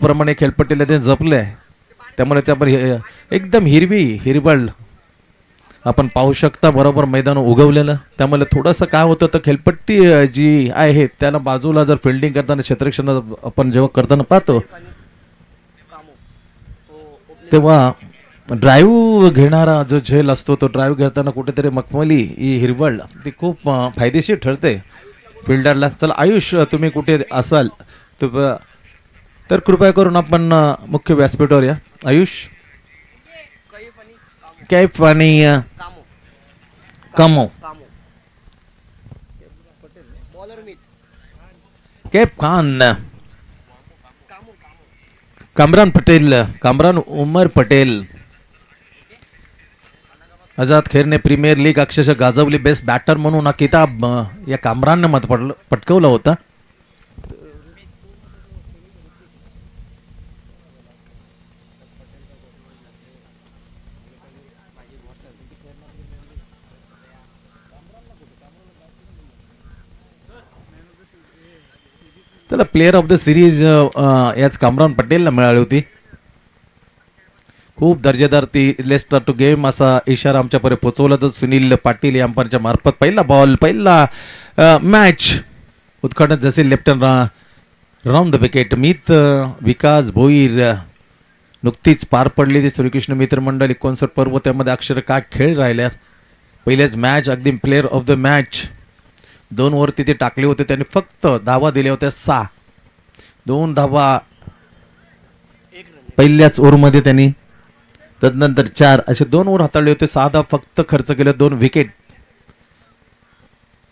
प्रमाणे खेळपट्टीला ते जपले आहे, त्यामुळे ते आपण एकदम हिरवळ आपण पाहू शकता. बरोबर मैदान उगवलेलं, त्यामुळे थोडंसं काय होतं तर खेळपट्टी जी आहे त्याला बाजूला जर फिल्डिंग करताना क्षेत्ररक्षण आपण जेव्हा करताना पाहतो तेव्हा ड्राईव्ह घेणारा जो झेल असतो तो ड्राईव्ह घेताना कुठेतरी मखमली ही हिरवळ ती खूप फायदेशीर ठरते फिल्डरला. चला आयुष, तुम्ही कुठे असाल तर कृपया करून आपण मुख्य व्यासपीठावर या. आयुष, कैफ आणि कामो, कैफ खान, कामरान उमर पटेल. आझाद खेरने प्रीमियर लीग अक्षरशः गाजवली. बेस्ट बॅटर म्हणून हा किताब या कामरानने मत पटकवला होता. चला, प्लेयर ऑफ द सिरीज याच कामरान पटेलला मिळाली होती. खूप दर्जेदार ती लेस्टर टू गेम असा इशारा आमच्यापर्यंत पोहोचवला तर सुनील पाटील यांच्या मार्फत पहिला बॉल, पहिला मॅच उद्घाटन जसे लेफ्टन राऊंड द विकेट. मीत विकास भोईर नुकतीच पार पडली ती श्रीकृष्ण मित्र मंडळ 59 पर्व, त्यामध्ये अक्षर काय खेळ राहिल्या. पहिलेच मॅच अगदी player of the match 2 over तिथे टाकले होते, त्यांनी फक्त धावा दिल्या होत्या 6. 2 धावा पहिल्याच ओव्हरमध्ये त्यांनी, तदनंतर 4 असे 2 ओव्हर हाताळले होते. 6 धावा फक्त खर्च केले, 2 विकेट.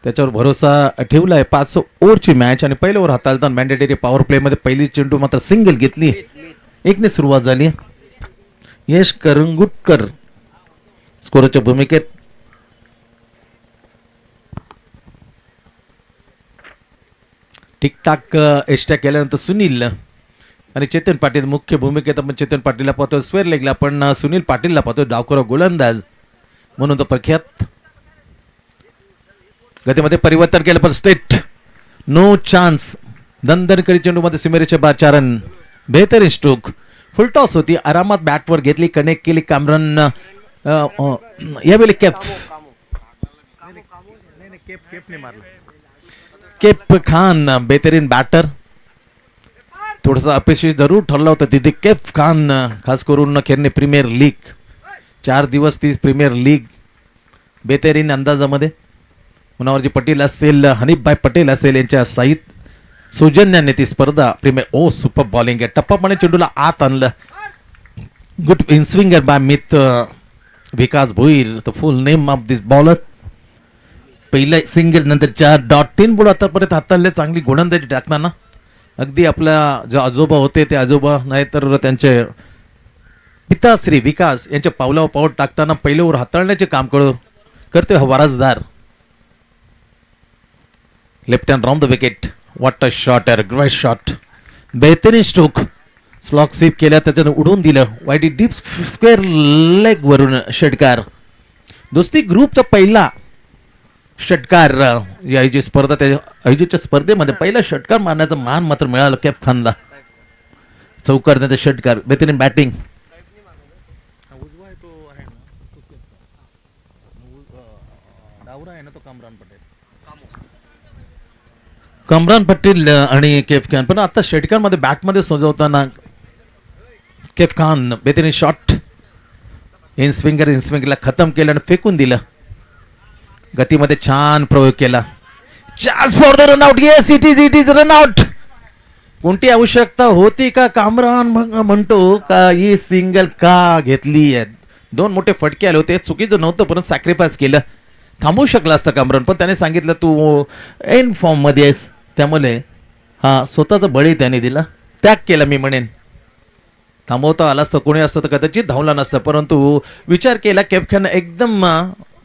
त्याच्यावर भरोसा ठेवलाय. 5 ओव्हरची मॅच आणि पहिल्या ओव्हर हाताळताना मॅन्डेटरी पॉवर प्ले मध्ये पहिली चेंडू मात्र सिंगल घेतली. 1ने सुरुवात झाली. यश करंगुटकर स्कोरच्या भूमिकेत. ठीकठाक एस्ट्या केल्यानंतर सुनील आणि चेतन पाटील मुख्य भूमिकेत. आपण चेतन पाटीलला पाहतो स्क्वेअर लेगला, पण सुनील पाटीलला पाहतो डावखुरा गोलंदाज म्हणून तो प्रख्यात. गतीमध्ये परिवर्तन केलं पण स्ट्रेट नो चान्स. दणदणकरी चेंडूमध्ये सीमेरेषेच्या बाद 4 रन. बेहतरीन स्ट्रोक. फुलटॉस होती, आरामात बॅटवर घेतली, कनेक्ट केली. कामरान यावेळी कैफ खान बेहतरीन बॅटर. थोडंसं अपेक्षित जरूर ठरलं होतं तिथे. कैफ खान खास करून खेळणे प्रीमियर लीग 4 दिवस ती प्रीमियर लीग बेहतरीन अंदाजामध्ये. मुनावरजी पटेल असेल, हनीफभाई पटेल असेल यांच्या साहित्य सौजन्याने ती स्पर्धा प्रीमियर. सुपर बॉलिंग आहे. टप्पापणे चेंडूला आत आणलं. Good in swinger by Mit Vikas Bhoir. The full name of this bowler. पहिला सिंगल, नंतर 4 डॉट. 3 बोल आतापर्यंत हाताळले. चांगली गोलंदाजी टाकताना अगदी आपल्या जे आजोबा होते ते आजोबा नाही तर त्यांचे पिताश्री विकास यांच्या पावलावर पाऊल टाकताना पहिल्या ओव्हर हाताळण्याचे काम करते हा वारसदार. Left hand round the wicket. What a shot, great shot. बेहतरीन स्ट्रोक. स्लॉक स्वीप केल्या, त्याच्यानं उडून दिलं वाईट डीप स्क्वेअर लेग वरून षटकार. दोस्ती ग्रुपचा पहिला षटकार या आयोजित स्पर्धा, त्या आयोजितच्या स्पर्धेमध्ये पहिला षटकार मारण्याचा मान मात्र मिळाला कैफ खानला. चौकार षटकार. बेहतरीन बॅटिंग. कामरान पटेल आणि कैफ खान. पण आता षटकार मध्ये बॅटमध्ये सजवताना कैफ खान बेहतरीन शॉट. इन स्विंगरला खतम केलं आणि फेकून दिलं. गतीमध्ये छान प्रयोग केला. Chance for the run out. Yes, it is run out. कोणती आवश्यकता होती का? कामरान म्हणतो का ही सिंगल का घेतली आहे. 2 मोठे फटके आले होते, चुकीचं नव्हतं परंतु सॅक्रिफाईस केलं. थांबवू शकला असतं कामरान, पण त्याने सांगितलं तू एन फॉर्म मध्ये आहेस, त्यामुळे हा स्वतःचा बळी त्याने दिला. त्याग केला मी म्हणेन. थांबवता आला असतं कोणी असतं तर कदाचित धावला नसतं, परंतु विचार केला. कैफ खान एकदम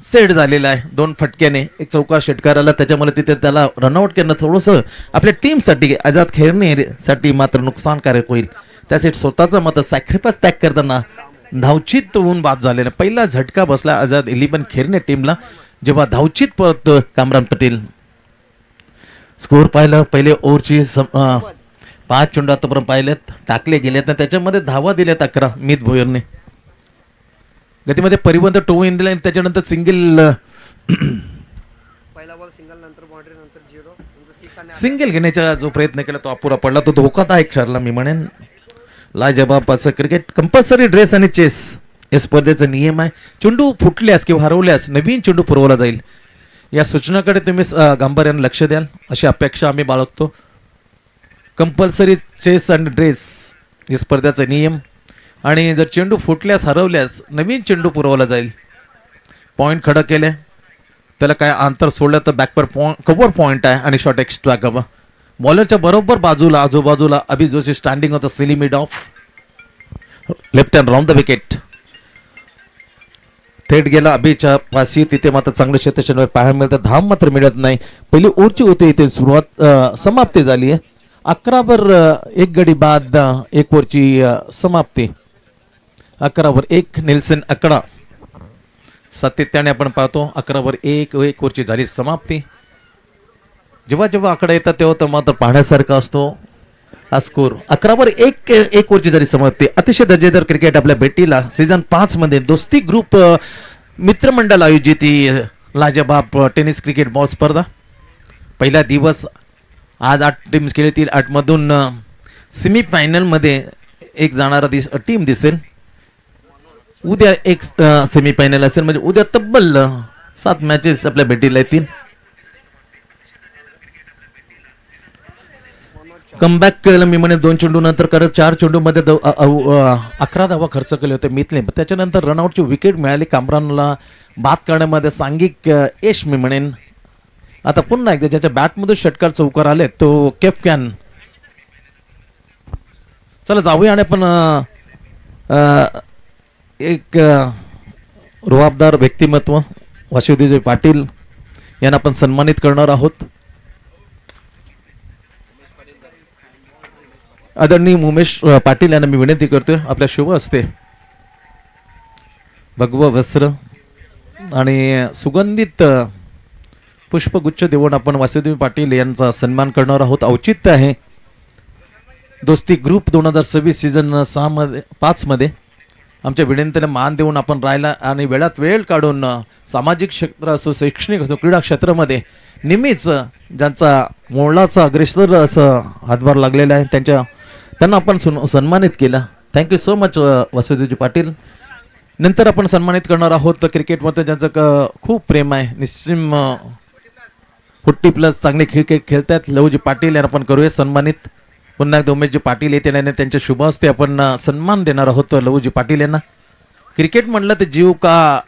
सेट झालेला आहे 2 फटक्याने. एक चौकार षटकाराला, त्याच्यामुळे तिथे त्याला रनआउट करणं थोडंसं आपल्या टीमसाठी आझाद खेळणेसाठी मात्र नुकसानकारक होईल. त्यासाठी स्वतःचा मात्र सॅक्रिफाईस त्याग करताना धावचित होऊन बाद झालेला. पहिला झटका बसला आझाद 11 खेळणे टीमला जेव्हा धावचित परत कामरान पटेल. स्कोर पाहिलं पहिले ओव्हरची 5 चेंडू आतापर्यंत पाहिलेत, टाकले गेलेत आणि त्याच्यामध्ये धावा दिल्यात 11 मित भोयरने. गतीमध्ये परिबंध टो इन दिला, त्याच्यानंतर सिंगल पहिला बॉल सिंगल, नंतर बाउंड्री, नंतर 0, नंतर 6 आणि सिंगल घेण्याचा जो प्रयत्न केला तो अपुरा पडला. तो धोकादायक ठरला मी म्हणेन. लाजबाब असं क्रिकेट कंपल्सरी ड्रेस आणि चेस या स्पर्धेचा नियम आहे. चेंडू फुटल्यास किंवा हरवल्यास नवीन चेंडू पुरवला जाईल. या सूचनाकडे तुम्ही गांभीर्याने लक्ष द्याल अशी अपेक्षा आम्ही बाळगतो. कंपल्सरी चेस आणि ड्रेस या स्पर्धेचा नियम. आणि जर चेंडू फुटल्यास हरवल्यास नवीन चेंडू पुरवला जाईल. पॉईंट खडं केले, त्याला काय अंतर सोडलं तर बॅकवर कव्हर पॉईंट आहे आणि शॉट एक्स्ट्रा कव्हर. बॉलरच्या बरोबर बाजूला आजूबाजूला अभि जोशी स्टँडिंग होता silly mid of left hand round the wicket. थेट गेला अभिच्या पाशी. तिथे मात्र चांगलं क्षेत्रक्षण पाहायला मिळतं. धाव मात्र मिळत नाही. पहिली ओव्हरची होती इथे सुरुवात, समाप्ती झाली आहे. 11वर 1 गडी बाद 1 ओव्हरची समाप्ती. 11वर 1 निल्सन 11. सातत्याने आपण पाहतो 11वर 1 ओव्हरची झाली समाप्ती. जेव्हा जेव्हा आकडा येतात तेव्हा तर मात्र पाहण्यासारखा असतो हा स्कोर. 11वर 1 ओव्हरची झाली समाप्ती. अतिशय दर्जेदार क्रिकेट आपल्या भेटीला सीझन 5 मध्ये दोस्ती ग्रुप मित्रमंडळ आयोजित लाजबाब टेनिस क्रिकेट बॉल स्पर्धा. पहिला दिवस आज 8 टीम्स खेळतील. 8 मधून सेमीफायनल मध्ये एक जाणारा टीम दिसेल. उद्या एक सेमीफायनल असेल. म्हणजे उद्या तब्बल 7 मॅचेस आपल्या भेटीला येतील. कमबॅक केलं मी म्हणे 2 चेंडू नंतर करत 4 चेंडू मध्ये 11 धावा खर्च केले होते मितले. त्याच्यानंतर रनआउटची विकेट मिळाली. कामरानला बाद करण्यामध्ये सांघिक यश मी म्हणेन. आता पुन्हा एकदा ज्याच्या बॅटमधून षटकार चौकार आले तो केफकॅन. चला जाऊया आणि आपण एक रुबाबदार व्यक्तिमत्व वासुदेव पाटील यांना आपण सन्मानित करणार आहोत. आदरणीय उमेश पाटील यांना मी विनंती करतोय आपल्या शुभ हस्ते भगव वस्त्र आणि सुगंधित पुष्पगुच्छ देऊन आपण वासुदेव पाटील यांचा सन्मान करणार आहोत. औचित्य आहे दोस्ती ग्रुप 2026 सीझन 5 मध्ये आमच्या विनंतीला मान देऊन आपण राहिला आणि वेळात वेळ काढून सामाजिक क्षेत्र असो, शैक्षणिक असो, क्रीडा क्षेत्रामध्ये नेहमीच ज्यांचा मोलाचा अग्रेसर असं हातभार लागलेला आहे त्यांना आपण सन्मानित केला. Thank you so much Vasudevji Patil. नंतर आपण सन्मानित करणार आहोत क्रिकेटमध्ये ज्यांचं खूप प्रेम आहे. निश्चिम 40+ चांगले क्रिकेट खेळतात लवजी पाटील यांना आपण करूया सन्मानित. पुन्हा एकदा उमेशजी पाटील येतील आणि त्यांच्या शुभ हस्ते आपण सन्मान देणार आहोत लवजी पाटील यांना. क्रिकेट म्हणलं तर जीव का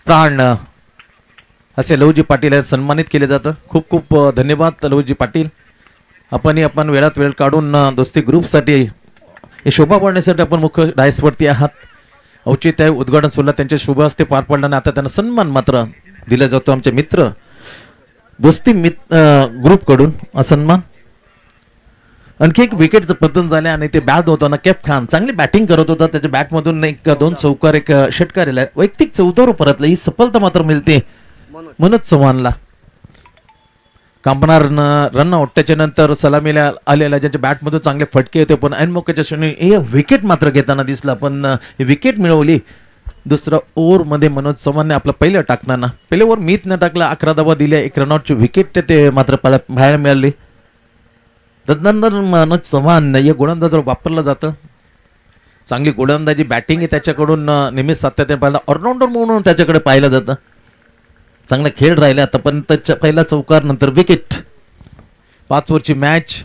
प्राण असे लवजी पाटील यांना सन्मानित केले जातं. खूप खूप धन्यवाद लवजी पाटील. आपण वेळात वेळ काढून दोस्ती ग्रुपसाठी हे शोभा वाढण्यासाठी आपण मुख्य डायसवरती आहात. औचित्य आहे उद्घाटन सोहळा त्यांच्या शुभ हस्ते पार पडल्याने आता त्यांना सन्मान मात्र दिला जातो आमचे मित्र दोस्ती ग्रुप कडून सन्मान. आणखी एक विकेटचं पतन झाले आणि ते बॅट होताना केफ खान चांगली बॅटिंग करत होता. त्याच्या बॅटमधून 2 चौकार 1 षटकार आला. वैयक्तिक 14 परतला. ही सफलता मात्र मिळते मनोज चव्हाणला. कांपणारनं रनआउट त्याच्यानंतर सलामीला आलेला ज्याच्या बॅटमधून चांगले फटके होते पण ऐनमौक्याच्या क्षणी विकेट मात्र घेताना दिसला. पण विकेट मिळवली दुसरा ओव्हर मध्ये मनोज चव्हाणने आपलं पहिलं टाकताना. पहिले ओव्हर मीत न टाकला 11 धावा दिल्या 1 रनआउटची विकेट ते मात्र बाहेर मिळाली. तदनंतर मनोज चव्हाण या गोलंदाज वापरलं जातं. चांगली गोलंदाजी बॅटिंग आहे त्याच्याकडून नेहमीच सातत्याने पाहिला. ऑलराऊंडर म्हणून त्याच्याकडे पाहिलं जातं. चांगला खेळ राहिला आतापर्यंत. पहिला चौकार नंतर विकेट. 5 ओव्हरची मॅच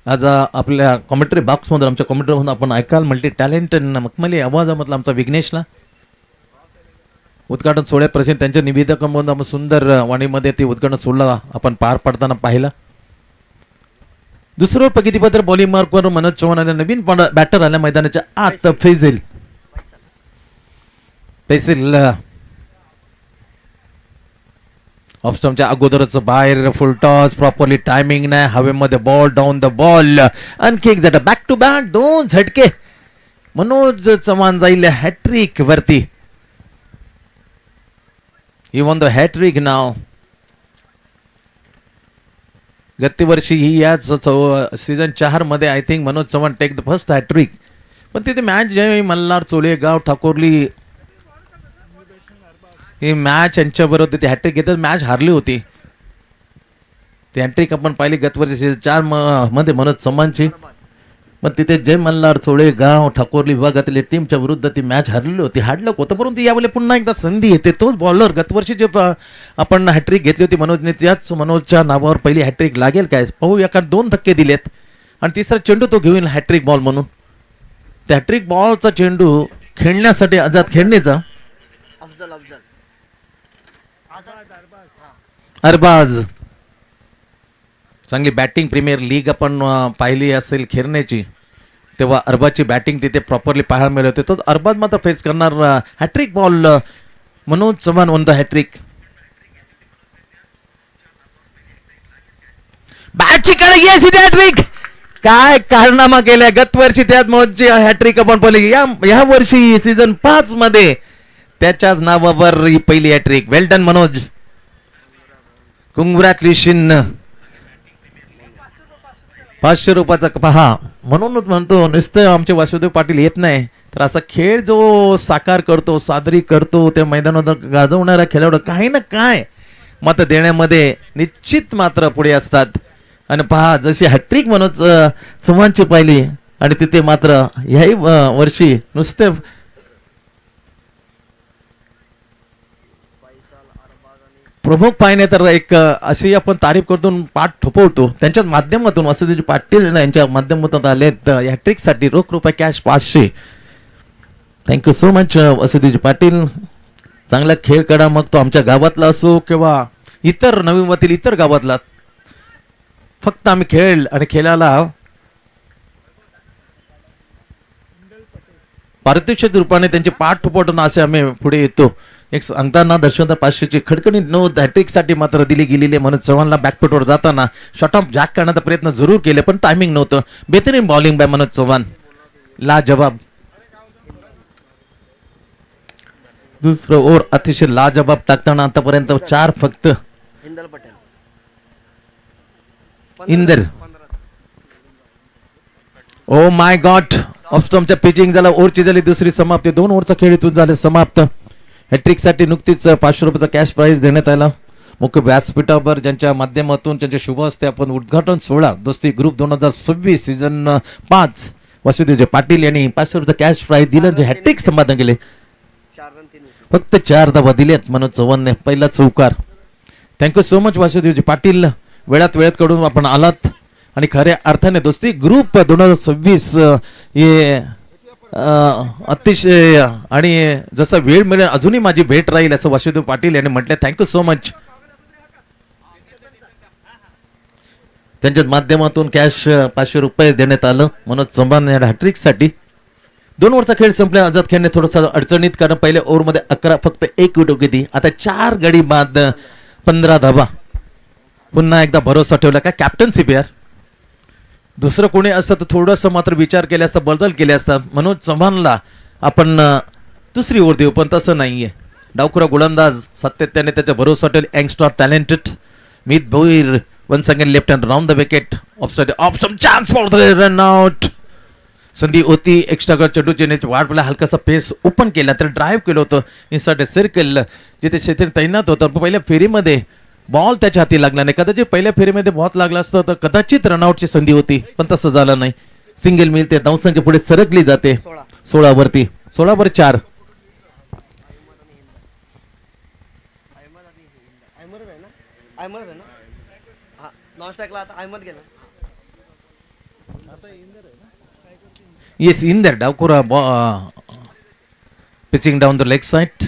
आज आपल्या कॉमेंट्री बॉक्समधून आमच्या कॉमेंट्रीमधून आपण ऐकाल मल्टी टॅलेंट मखमली आवाजामधला आमचा विघ्नेशला. उद्घाटन सोहळ्याप्रसंगी त्यांच्या निवेदकांमधून आपण सुंदर वाणीमध्ये ते उद्घाटन सोहळा आपण पार पडताना पाहिला. दुसरं प्रगतीपत्र बॉलिंग मार्कवर मनोज चव्हाण आणि नवीन बॅटर आल्या मैदानाच्या आत फैझल ऑफस्टमच्या अगोदरच बाहेर फुल टॉस प्रॉपरली टायमिंग नाही. हवेमध्ये बॉल डाऊन द बॉल आणखी एक झटका बॅक टू बॅक 2 झटके. मनोज चव्हाण जाईल हॅट्रिक वरती. ही वॉन द हॅट्रिक नाव. गतवर्षी ही याच सीझन 4 मध्ये I think Manoj Chavan take the first hat-trick. पण तिथे मॅच जे मल्हार, चोलेगाव, ठाकोरली ही मॅच यांच्याबरोबर ते हॅट्रिक घेतात, मॅच हारली होती. ती हॅट्रिक आपण पाहिली गतवर्षी सीझन 4 मध्ये मनोज चव्हाणची. पण तिथे जय मल्हार, चोळेगाव, ठाकोरली विभागातील टीमच्या विरुद्ध ती मॅच हरलेली होती, हाडलं होतं. परंतु यावेळी पुन्हा एकदा संधी येते. तोच बॉलर गतवर्षी जे आपण हॅट्रिक घेतली होती मनोजने, त्याच मनोजच्या नावावर पहिली हॅट्रिक लागेल काय पाहूया. कारण 2 धक्के दिलेत आणि तिसरा चेंडू तो घेऊन हॅट्रिक बॉल म्हणून. त्या हॅट्रिक बॉलचा चेंडू खेळण्यासाठी आझाद खेळणेचा अफजल अफजल अरबाज. चांगली बॅटिंग प्रीमियर लीग आपण पाहिली असेल खेळण्याची, तेव्हा अरबाजची बॅटिंग तिथे प्रॉपरली पाहायला मिळत होते. तो अरबाज मात्र फेस करणार hat-trick ball. Manoj Chavan won the hat-trick. बॅटची कडे हॅट्रिक. काय कारनामा केलाय गतवर्षी त्याच मनोजची हॅट्रिक आपण पाहिली. या वर्षी सीझन 5 मध्ये त्याच्याच नावावर ही पहिली हॅट्रिक. वेल डन मनोज, कॉंग्रॅच्युलेशन. 500 रुपयाचा पहा. म्हणूनच म्हणतो नुसतं आमचे वासुदेव पाटील येत नाही, तर असा खेळ जो साकार करतो, सादरी करतो, त्या मैदानावर गाजवणारा खेळाडू काही ना काय मत देण्यामध्ये निश्चित मात्र पुढे असतात. आणि पहा जशी हॅट्रिक मनोज चव्हाणची पाहिली आणि तिथे मात्र ह्याही वर्षी नुसते प्रमुख पाहिणे तर एक अशी आपण तारीफ करतो, पाठ थोपवतो. त्यांच्या माध्यमातून वसुदेव पाटील यांच्या माध्यमातून आलेत हॅट्रिक साठी रोख रुपये cash 500. Thank you so much Vasudev Patil. चांगला खेळ करा, मग तो आमच्या गावातला असो किंवा इतर नवी मुंबईतील इतर गावातला. फक्त आम्ही खेळ आणि खेळाला पारितोषिक रूपाने त्यांचे पाठ थोपवून असे आम्ही पुढे येतो. एक सांगताना दर्शवता 500ची खडखडीत नोंद हॅट्रिक साठी मात्र दिली गेलेली. मनोज चव्हाणला बॅकफुटवर जाताना शॉट ऑफ जॅक करण्याचा प्रयत्न जरूर केले, पण टायमिंग नव्हतं. बेहतरीन बॉलिंग बाय मनोज चव्हाण, लाजवाब. दुसरं ओव्हर अतिशय लाजवाब टाकताना आतापर्यंत 4 फक्त. हिंदल पटेल इंदर. ओ माय गॉड, ऑफस्टॉमच्या पिचिंग झाला. ओव्हरची झाली दुसरी समाप्ती. 2 ओव्हरचा खेळ इथून झाले समाप्त. हॅट्रिक साठी नुकतीच 500 रुपयाचा कॅश प्राइज देण्यात आला. मुख्य व्यासपीठावर ज्यांच्या माध्यमातून त्यांच्या शुभ हस्ते आपण उद्घाटन सोहळा दोस्ती ग्रुप 2026 सीझन 5 वसुदेव पाटील यांनी 500 रुपयाचा कॅश प्राइज दिलं, जे हॅट्रिक संपादन केले. 4 रन 3 फक्त 4 धावा दिलेत मनोज चव्हाणने. पहिला चौकार. Thank you so much Vasudevji Patil, वेळात कडून आपण आलात आणि खऱ्या अर्थाने दोस्ती ग्रुप 2026 हे अतिशय आणि जसा वेळ मिळेल अजूनही माझी भेट राहील असं वासुदेव पाटील यांनी म्हटलं. Thank you so much. त्यांच्या माध्यमातून कॅश 500 रुपये देण्यात आलं मनोज चव्हाण या हॅट्रिक साठी. 2 ओव्हरचा खेळ संपला. आझाद खेळणे थोडासा अडचणीत, कारण पहिल्या ओव्हरमध्ये 11 फक्त 1 विकेट होती. आता 4 गडी बाद 15 धावा. पुन्हा एकदा भरोसा ठेवला का कॅप्टनशिप पेअर. दुसरं कोणी असतं तर थोडंसं मात्र विचार केले असता, बदल केले असता. मनोज चव्हाणला आपण दुसरी ओव्हर देऊ, पण तसं नाहीये. डावखुरा गोलंदाज सातत्याने त्याचा भरोसा ठेवला. Youngster talented Mit Bhoir once again left hand round the wicket. Option chance for the run out. संधी होती एक्स्ट्रा चेंडूची वाढ हलकासा पेस ओपन केला, तर ड्राईव्ह केलं होतं इनसाइड सर्कल जिथे शेती तैनात होतं. पहिल्या फेरीमध्ये बॉल त्याच्या हाती लागला नाही. कदाचित पहिल्या फेरीमध्ये बॉल लागला असतं तर कदाचित रनआउटची संधी होती, पण तसं झालं नाही. सिंगल मिळते, धावसंख्या पुढे सरकली जाते 16 वरती. 16 वर 4. अहमद आहे ना, हा नॉन स्ट्राइकला आता अहमद गेला. येस इंदर डावखुरा pitching down the leg side.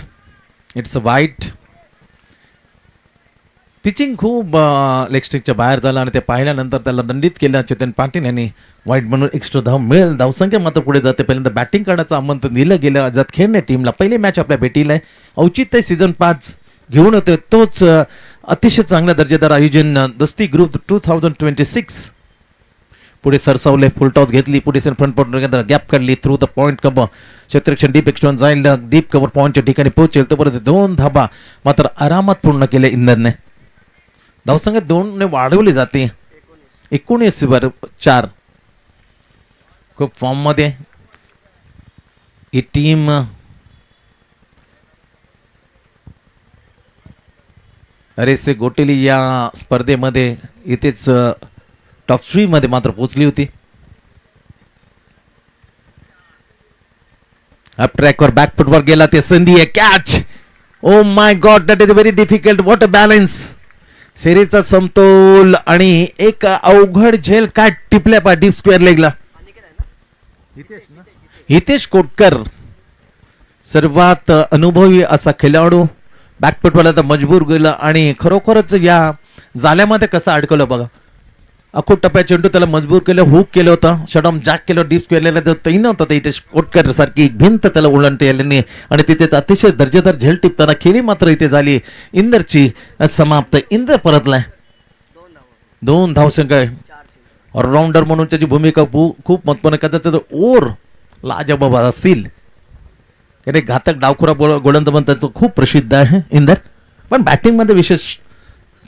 It's a वाईट पिचिंग. खूप लेग स्टिकच्या बाहेर झाला आणि ते पाहिल्यानंतर त्याला दंडित केलं चेतन पाटील यांनी. वाईट म्हणून एक्स्ट्रा धाव मिळेल. धावसंख्या मात्र पुढे जाते. पहिल्यांदा बॅटिंग करण्याचं आमंत्रण दिलं गेलं आझाद खेळणे टीमला. पहिली मॅच आपल्या भेटीला आहे. औचित्य सीझन 5 घेऊन होते तोच अतिशय चांगल्या दर्जेदार आयोजन दोस्ती ग्रुप 2026 पुढे सरसावले. फुल टॉस घेतली. पुढे फ्रंट पॉइंट गॅप काढली. Through the point cover. क्षेत्ररक्षण डीप एक्स्ट्रॉन जाईल. डीप कव्हर पॉइंटच्या ठिकाणी पोहोचेल. तोपर्यंत 2 धाबा मात्र आरामात पूर्ण केले इंदरने. धावसंख्या 2 ने वाढवली जाते. 19/4 खूप फॉर्म मध्ये ही टीम. अरेसे गोटेली या स्पर्धेमध्ये इथेच टॉप 3 मध्ये मात्र पोहोचली होती. अप ट्रॅकवर बॅकफुटवर गेला ते संधी आहे. Catch. O my God, that is very difficult. What a balance. शरीराचा समतोल आणि एक अवघड झेल काय टिपल्या पा डीप स्क्वेअर लेगला. हितेश कोटकर सर्वात अनुभवी असा खेळाडू. बॅकफुटवाला तर मजबूर गेला आणि खरोखरच या जाल्यामध्ये कसं अडकवलं बघा. अखोट टप्प्या चेंडू त्याला मजबूर केलं, हुक केलं होतं, शटॉम जॅक केलं, डीप स्क्वेअरला तही नव्हतं. हितेश कोटकर सारखी एक भिंत त्याला ओलांडते आणि तिथेच अतिशय दर्जेदार झेल टिपताना खेळी मात्र इथे झाली इंदरची समाप्त. इंदर परतलाय 2 धावसंख्या. ऑलराऊंडर म्हणून त्याची भूमिका खूप महत्त्वाने. कदाचित ओर लाजबाब असतील. त्याने घातक डावखुरा गोलंदाज त्यांचं खूप प्रसिद्ध आहे इंदर. पण बॅटिंग मध्ये विशेष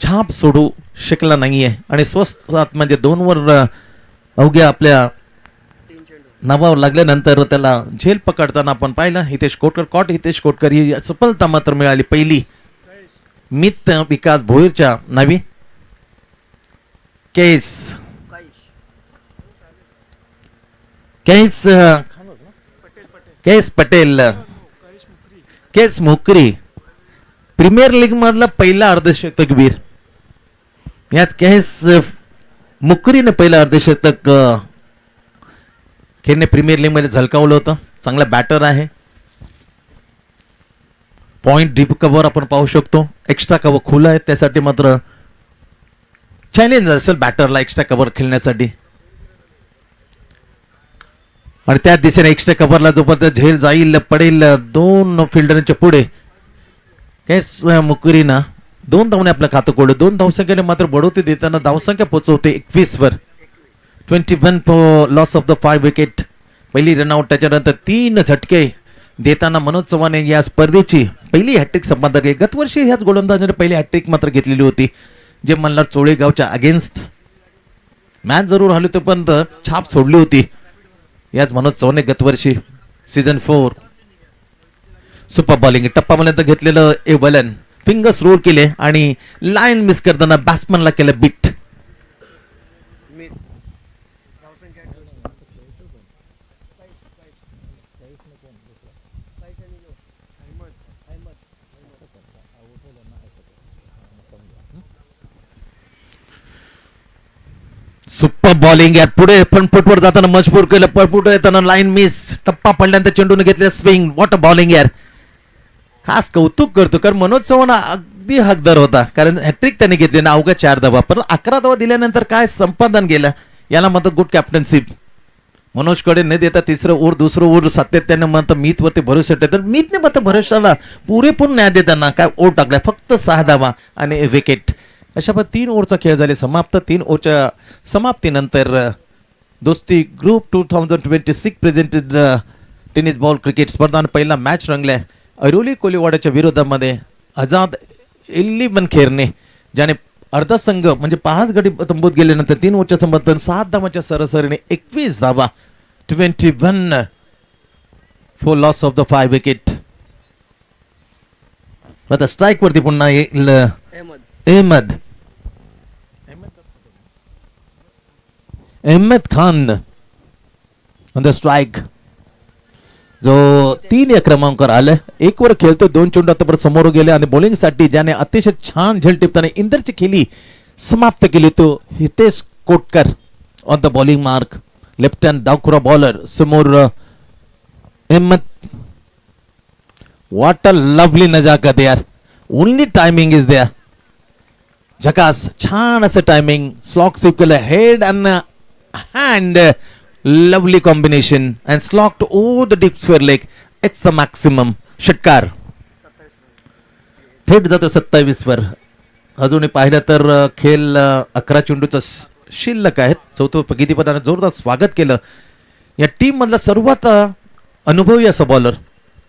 छाप सोडू शकला नाहीये आणि स्वस्तात म्हणजे 2 वर अवघ्या आपल्या नावावर लागल्यानंतर त्याला झेल पकडताना आपण पाहिलं. हितेश कोटकर ही सफलता मात्र मिळाली पहिली. मित विकास भोईरच्या नावी. केस पटेल, केस मुकरी प्रीमियर लीग मधला पहिला अर्धशतकवीर. याच केस मुकरीने पहिला अर्धशतक खेळणे प्रीमियर लीग मध्ये झलकावलं होतं. चांगला बॅटर आहे. पॉइंट डीप कव्हर आपण पाहू शकतो. एक्स्ट्रा कव्हर खुला आहे, त्यासाठी मात्र चॅलेंज असेल बॅटरला एक्स्ट्रा कव्हर खेळण्यासाठी. आणि त्याच दिशेने एक्स्ट्रा कव्हरला जोपर्यंत झेल जाईल पडेल 2 फिल्डरच्या पुढे केस मुकरीना 2 धावने आपलं खातं कोडलं. 2 धावसंख्येने मात्र बढवती देताना धावसंख्या पोहोचवते 21 वर. 21 लॉस ऑफ द 5 विकेट. पहिली रनआउट, त्याच्यानंतर 3 झटके देताना मनोज चव्हाण या स्पर्धेची पहिली हॅट्रिक संपादक आहे. गतवर्षी ह्याच गोलंदाजाने पहिली हॅट्रिक मात्र घेतलेली होती, जे मल्हार चोळेगावच्या अगेन्स्ट. मॅच जरूर हरली होती पण छाप सोडली होती याच मनोज चव्हाण गतवर्षी सीझन 4. सुपर बॉलिंग टप्पा पर्यंत घेतलेलं ए वलन फिंगर्स रोल केले आणि लाईन मिस करताना बॅट्समनला केलं बीट. सुपर बॉलिंग यात पुढे फ्रंट फुटवर जाताना मजबूर केलं. पुढे येताना लाईन मिस. टप्पा पडल्यानंतर चेंडूने घेतले स्विंग. वॉट अ बॉलिंग यार. खास कौतुक करतो कारण मनोज चव्हाण अगदी हकदार होता, कारण हॅट्रिक त्याने घेतली ना अवघ्या 4 धावा. पण 11 धावा दिल्यानंतर काय संपादन गेलं. याला म्हणतात गुड कॅप्टनशिप. मनोजकडे न देता 3रं ओव्हर 2रं ओव्हर सातत्याने म्हणतात मीत वरती भरोसा ठेवतात. तर मीतने मात्र भरोशाला पुरेपूर न्याय देताना काय ओव्हर टाकलाय फक्त 6 धावा आणि विकेट. अशा 3 ओव्हरचा खेळ झाले समाप्त. 3 ओव्हरच्या समाप्तीनंतर दोस्ती group 2026 presented tennis ball cricket स्पर्धा पहिला मॅच रंगलाय ऐरोली कोलीवाड्याच्या विरोधामध्ये. आझाद 11 खेळणे ज्याने अर्धा संघ म्हणजे 5 गडी तंबूत गेल्यानंतर 3 ओव्हरच्या संबंधात 7 धावांच्या सरासरीने 21 धावा. 21 for loss of the 5 wicket. आता स्ट्राईक वरती पुन्हा येईल Ahmed Khan on the strike, जो 3 या क्रमांकावर आलाय. 1 वर खेळतो. 2 चेंडू आतापर्यंत समोर गेले आणि बॉलिंग साठी ज्याने अतिशय छान झेल टिपताना इंदरची खेळी समाप्त केली तो Hitesh Kotkar on the bowling mark. Left hand डावखुरा बॉलर समोर अहमद. व्हॉट अ लवली नजाकत यार. Only timing is there. झकास छान असं टायमिंग. स्लॉक स्वीप केलं head and hand. lovely combination and slogged over the deep square leg. It's a maximum. षटकार थेट जातो 27 वर. अजूनही पाहिलं तर खेळ 11 चेंडूचा शिल्लक आहेत. चौथं प्रगतीपदाने जोरदार स्वागत केलं या टीम मधला सर्वात अनुभवी असा बॉलर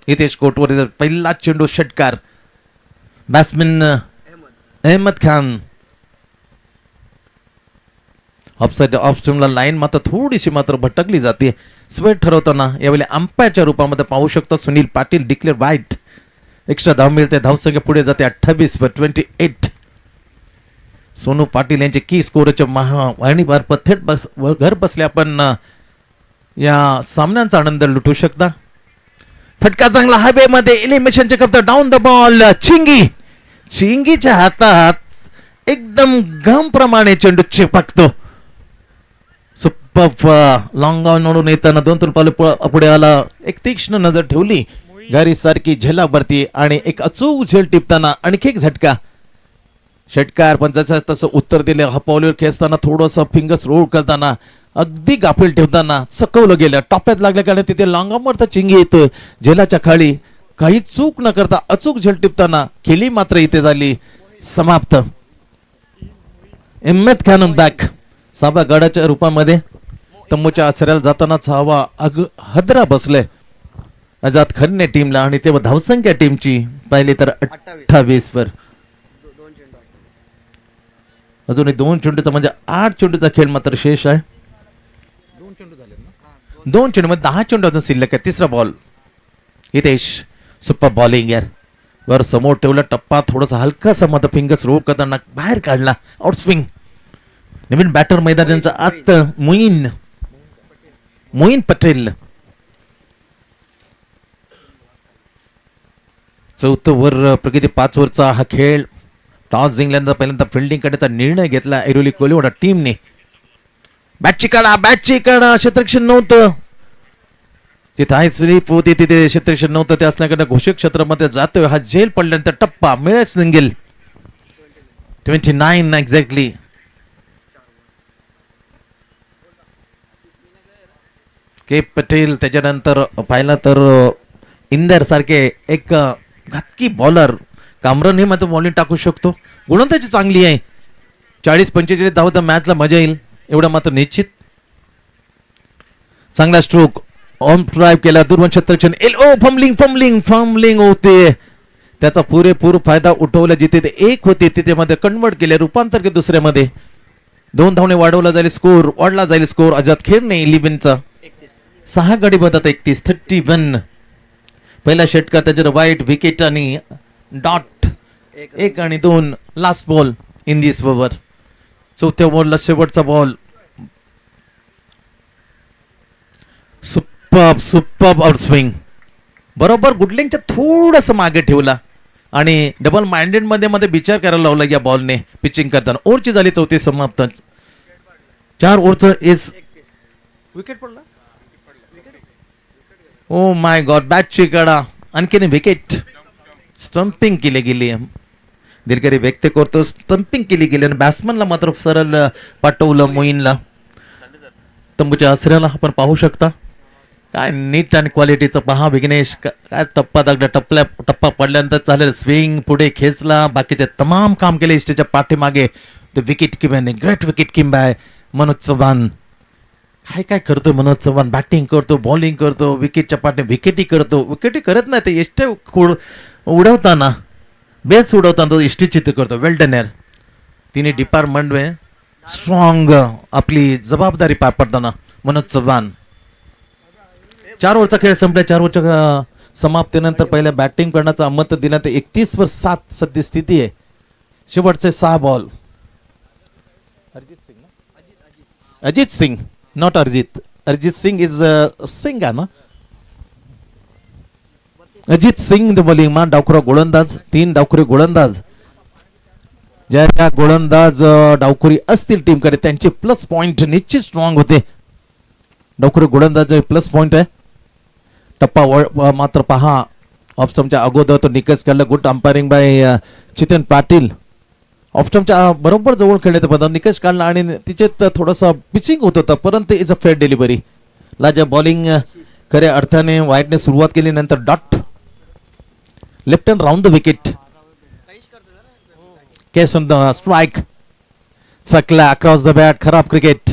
हितेश कोटकर. पहिला चेंडू षटकार. Batsman Ahmed Khan offside off स्टंपला लाईन मात्र थोडीशी मात्र भटकली जाते. स्वेट ठरवताना यावेळी अंपायरच्या रूपामध्ये पाहू शकता सुनील पाटील डिक्लेअर वाईट. एक्स्ट्रा धाव मिळते. धावसंख्या पुढे जाते 28-28. सोनू पाटील यांचे की स्कोरच्या वाहिनीवर थेट घर बसले आपण या सामन्यांचा आनंद लुटू शकता. फटका चांगला हायवे मध्ये एलिमिनेशनचे करतो. डाऊन द बॉल चिंगीच्या हातात एकदम घम प्रमाणे चेंडू चिपकतो. सुपर लॉंग ऑन ओढून येताना 2-3 पावले पुढे आला. एक तीक्ष्ण नजर ठेवली गाडी सारखी झेलावरती आणि एक अचूक झेल टिपताना आणखी एक झटका. षटकार पण जसं तसं उत्तर दिले. हा पावलीवर खेचताना थोडंसं फिंगर्स रोल करताना अगदी गाफील ठेवताना चकवलं गेलं. टॉप्यात लागल्या कारण तिथे लॉंगामवर तर चिंगी येतोय झेलाच्या खाली. काही चूक न करता अचूक झेल टिपताना खेळी मात्र इथे झाली समाप्त. इम्मेद खान बॅक 6व्या गडाच्या रूपामध्ये तंबूच्या आसऱ्याला जातानाच हवा हदरा बसले आझाद खानने टीमला. आणि तेव्हा धावसंख्या टीमची पाहिली तर 28 वर. अजूनही 2 चेंडूचा म्हणजे 8 चेंडूचा खेळ मात्र शेष आहे. 2 चेंडू मध्ये 10 चेंडू अजून शिल्लक आहे. तिसरा बॉल हितेश सुपर बॉलिंग यार वर समोर ठेवला. टप्पा थोडासा हलकासा मात्र फिंगर्स रोल करताना बाहेर काढला. Out swing. नवीन बॅटर मैदानाच्या आत मोईन पटेल. 4थं वर प्रगती 5 वरचा हा खेळ. टॉस जिंकल्यानंतर पहिल्यांदा फिल्डिंग करण्याचा निर्णय घेतला ऐरोली कोलिवाडा टीमने. बॅटची काढा क्षेत्ररक्षण नव्हतं तिथे आहे. स्लिप होती तिथे क्षेत्ररक्षण नव्हतं. ते असल्याकडे घोषित क्षेत्रामध्ये जातोय. हा झेल पडल्यानंतर टप्पा मिळेल सिंगल 29 एक्झॅक्टली. के पटेल त्याच्यानंतर पाहिला तर इंदर सारखे एक घातकी बॉलर कामरन हे मात्र बॉलिंग टाकू शकतो. गुणवत्ताची चांगली आहे. 40-45 धाव तर मॅचला मजा येईल एवढं मात्र निश्चित. चांगला स्ट्रोक ऑन ड्राईव्ह केला. दुर्वन क्षेत्ररक्षण फंबलिंग होते. त्याचा पुरेपूर फायदा उठवला. जिथे ते 1 होते तिथे मध्ये कन्वर्ट केले रूपांतर के दुसऱ्यामध्ये 2 धावणे वाढवला जाईल स्कोर. आझाद खेळणे 11चा 6 गडी बदलत 31. पहिला षटकार त्याच्यावर वाईट विकेट आणि डॉट 1 आणि 2. Last ball in this over. 4थ्या बॉलला शेवटचा बॉल. Super out swing. बरोबर गुडलिंगच्या थोडस मागे ठेवला आणि डबल माइंडेड मध्ये विचार करायला लावला या बॉलने पिचिंग करताना. ओव्हरची झाली 34 समाप्त. 4 ओव्हरचं इज विकेट पडला. ओ माय गॉड. बॅटची कडा आणखीन विकेट. स्टंपिंग केली गेली. दिलगिरी व्यक्त करतो. स्टंपिंग केली गेली आणि बॅट्समनला मात्र सरळ पाठवलं मोईनला. तंबूच्या आसऱ्याला आपण पाहू शकता काय नीट आणि क्वालिटीचं पहा. विघ्नेश काय टप्पा पडल्यानंतर चालेल. स्विंग पुढे खेचला. बाकीचे तमाम काम केले इष्टीच्या पाठीमागे. विकेट किंवा ग्रेट विकेट किंवा आहे मनोज चव्हाण. काय करतोय मनोज चव्हाण. बॅटिंग करतो बॉलिंग करतो विकेटच्या पाठीने विकेटी करत नाही ते इष्टे उडवताना बेल्स उडवताना तो इष्टी चित्त करतो. वेल डन यार. तिने डिपार्टमेंट में स्ट्रॉंग आपली जबाबदारी पार पडताना मनोज चव्हाण. 4 ओव्हरचा खेळ संपला. 4 ओव्हरच्या समाप्तीनंतर पहिल्या बॅटिंग करण्याचा मत दिला. 31-7 सध्या स्थिती आहे. शेवटचे 6 ball. Ajit Singh not Arijit Singh is Singh आहे ना. अजित सिंग द बॉलिंग मा. डावखुरा गोलंदाज. 3 डावखुरे गोलंदाज. ज्या गोलंदाज डावखुरी असतील टीमकडे त्यांचे प्लस पॉइंट निश्चित स्ट्रॉंग होते. डावखुरे गोलंदाज प्लस पॉइंट आहे. टप्पा मात्र पहा ऑफस्टमच्या अगोदर तो निकष काढला. Good umpiring bye चितन Patil. ऑफस्टमच्या बरोबर जवळ खेळण्याचा पदार्थ निकष काढला आणि तिचे थोडंसं पिचिंग होत होतं परंतु इज अ फेअर डिलिव्हरी. लाजा बॉलिंग खऱ्या अर्थाने वाईटने सुरुवात केली. नंतर dot left hand round the wicket. Case on the strike. चकला अक्रॉस द बॅट. खराब क्रिकेट.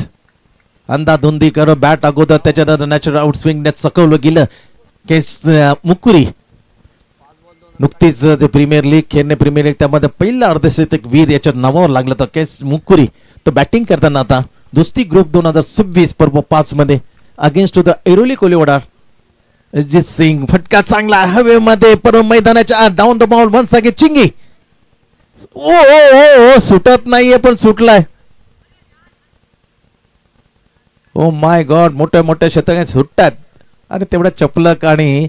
अंधाधुंदी कर बॅट अगोदर त्याच्यानंतर नॅचरल आउट स्विंगने चकवलं गेलं. केस मुकुरी नुकतीच ते प्रीमियर लीग खेळणे. प्रीमियर लीग त्यामध्ये पहिला अर्धशतक वीर याच्या नावावर लागलं तर केस मुकुरी तो बॅटिंग करताना आता दोस्ती ग्रुप 2026 पर्व 5 मध्ये अगेन्स्ट द ऐरोली कोलीवाडा. अजित सिंग फटका चांगला हवेमध्ये पर मैदानाच्या आत down the ball once again चिंगी. ओ ओ ओ ओ सुटत नाहीये पण सुटलाय. ओ माय गॉड, मोठ्या मोठ्या शतका सुटतात आणि तेवढ्या चपलक आणि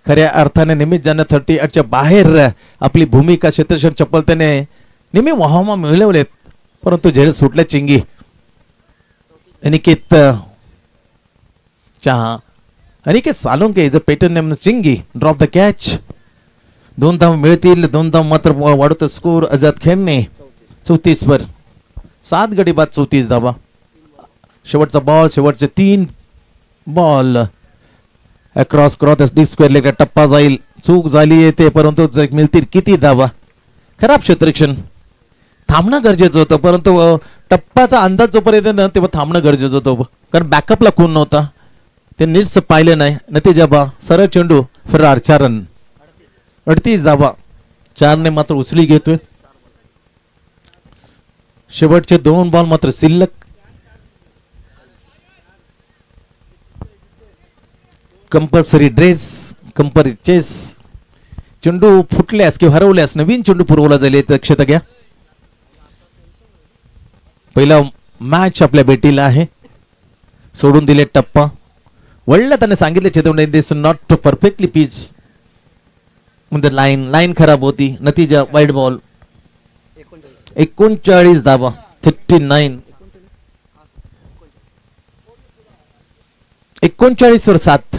खऱ्या अर्थाने निमित्त ज्यांना 38च्या बाहेर आपली भूमिका क्षेत्रक्षण चपलतेने नेहमी वाहमा मिळवलेत परंतु झेल सुटल्या चिंगी. अनिकेत चहा Aniket Salonke is a pattern name Chingi drop the catch. 2 धाव मिळतील, 2 धाव मात्र वाढवतो स्कोर. आझाद खेळणे 34 वर 7 गडी बाद 34 धावा. शेवटचा बॉल, शेवटचे 3 ball across cross square leg टप्पा जाईल. चूक झाली येते परंतु मिळतील किती धावा. खराब क्षेत्ररक्षण, थांबणं गरजेचं होतं परंतु टप्पाचा अंदाज जोपर्यंत ना तेव्हा थांबणं गरजेचं होतं कारण बॅकअपला कोण नव्हता. ते नीटच पाहिलं नाही. नतीजा बा सरळ चेंडू फरार 4 रन 38 धावा. 4 ने मात्र उचली घेतोय. शेवटचे 2 बॉल मात्र शिल्लक. Compulsory dress, compulsory chess. चेंडू फुटल्यास किंवा हरवल्यास नवीन चेंडू पुरवला जाईल दक्षता घ्या. पहिला मॅच आपल्या भेटीला आहे. सोडून दिले टप्पा. वळलं त्याने सांगितले चेतवणे दिस नॉट परफेक्टली पिच म्हणजे लाईन खराब होती. नतीजा वाईड बॉल 39 धावा 39. 39 वर 7.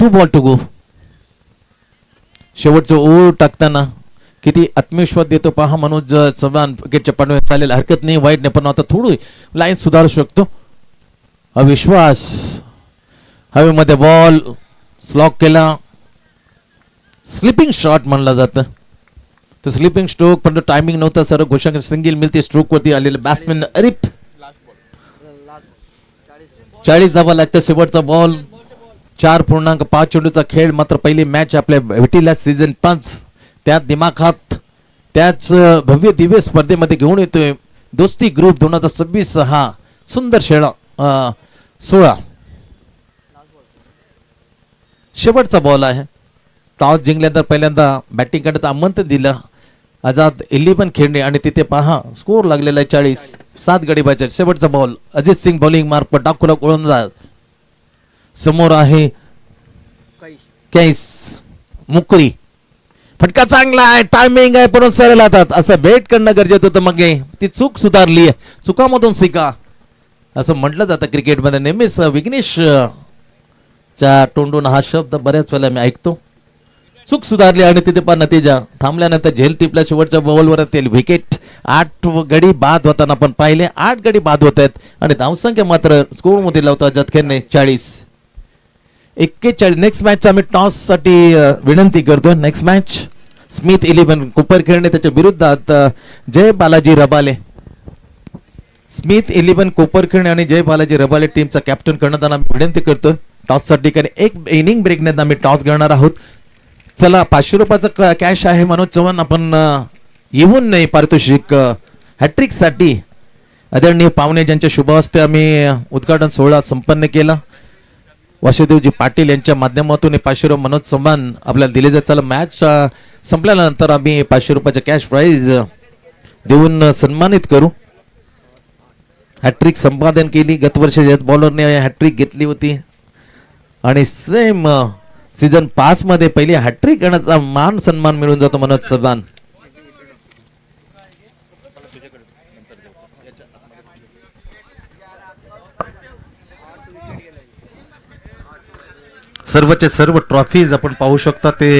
2 बॉल टू गो. शेवटचं ओव्हर टाकताना किती आत्मविश्वास देतो पहा मनोज चव्हाण. विकेटच्या पाठवून चालेल हरकत नाही, वाईट नाही पण आता थोडी लाईन सुधारू शकतो. अविश्वास हवेमध्ये बॉल स्लॉक केला. स्लिपिंग शॉट म्हणलं जातं. तर स्लिपिंग स्ट्रोक पण टायमिंग नव्हता सर. घोषणा सिंगल मिळते स्ट्रोक वरती आलेलं बॅट्समॅन अरिफ. 40 धावा लागतं. शेवटचा बॉल 4.5 चेंडूचा खेळ. मात्र पहिली मॅच आपल्या भेटीला सीझन 5 त्यात दिमाखात त्याच भव्य दिव्य स्पर्धेमध्ये घेऊन येतोय. दोस्ती ग्रुप 2026 हा सुंदर 16. शेवटचा बॉल आहे. टॉस जिंकल्यानंतर पहिल्यांदा बॅटिंग करण्याचं आमंत्रण दिलं आझाद 11 खेळणे आणि तिथे पहा स्कोर लागलेला आहे 40. 7 गडी बाद. शेवटचा बॉल अजित सिंग बॉलिंग मार्फत डाकुला गोलंदाज. समोर आहे कैस मुकरी. फटका चांगला आहे, टायमिंग आहे परंतु सरळ हातात. असं बेट करणं गरजेचं होतं. मग ती चूक सुधारली आहे. चुकामधून शिका असं म्हटलं जातं क्रिकेटमध्ये. नेहमीच विघ्नेश च्या तोंडून हा शब्द बऱ्याच वेळेला मी ऐकतो. चूक सुधारली आणि तिथे पण नतीजा थांबल्यानंतर झेल टिपल्या. शेवटच्या बॉलवर ते विकेट. 8 गडी बाद होताना आपण पाहिले. 8 गडी बाद होत आहेत आणि धावसंख्या मात्र स्कोर मध्ये लावतो अजत खेळणे 40. 41. नेक्स्ट मॅच आम्ही टॉस साठी विनंती करतो. नेक्स्ट मॅच स्मिथ 11 कुपर खेळणे त्याच्या विरुद्धात जय बालाजी रबाले. स्मिथ 11 कोपर खेळणे आणि जय बालाजी रबाले टीमचा कॅप्टन करण्यात आम्ही विनंती करतोय. टॉस साठी कारण एक इनिंग ब्रेकने आम्ही टॉस घेणार आहोत. चला 500 रुपयाचा कॅश आहे. मनोज चव्हाण आपण येऊन नाही पारितोषिक हॅट्रिक साठी आदरणीय पाहुणे ज्यांच्या शुभ हस्ते आम्ही उद्घाटन सोहळा संपन्न केला. वासुदेवजी पाटील यांच्या माध्यमातून 500 रुपये मनोज चव्हाण आपल्याला दिले जात. चला मॅच संपल्यानंतर आम्ही 500 रुपयाचा कॅश प्राइज देऊन सन्मानित करू. हॅट्रिक संपादन केली गत वर्षी बॉलरने हॅट्रिक घेतली होती आणि सेम सीझन 5 मध्ये पहिली हॅट्रिक करण्याचा मान सन्मान मिळून जातो मनोज चव्हाण. सर्वचे सर्व ट्रॉफीज आपण पाहू शकता ते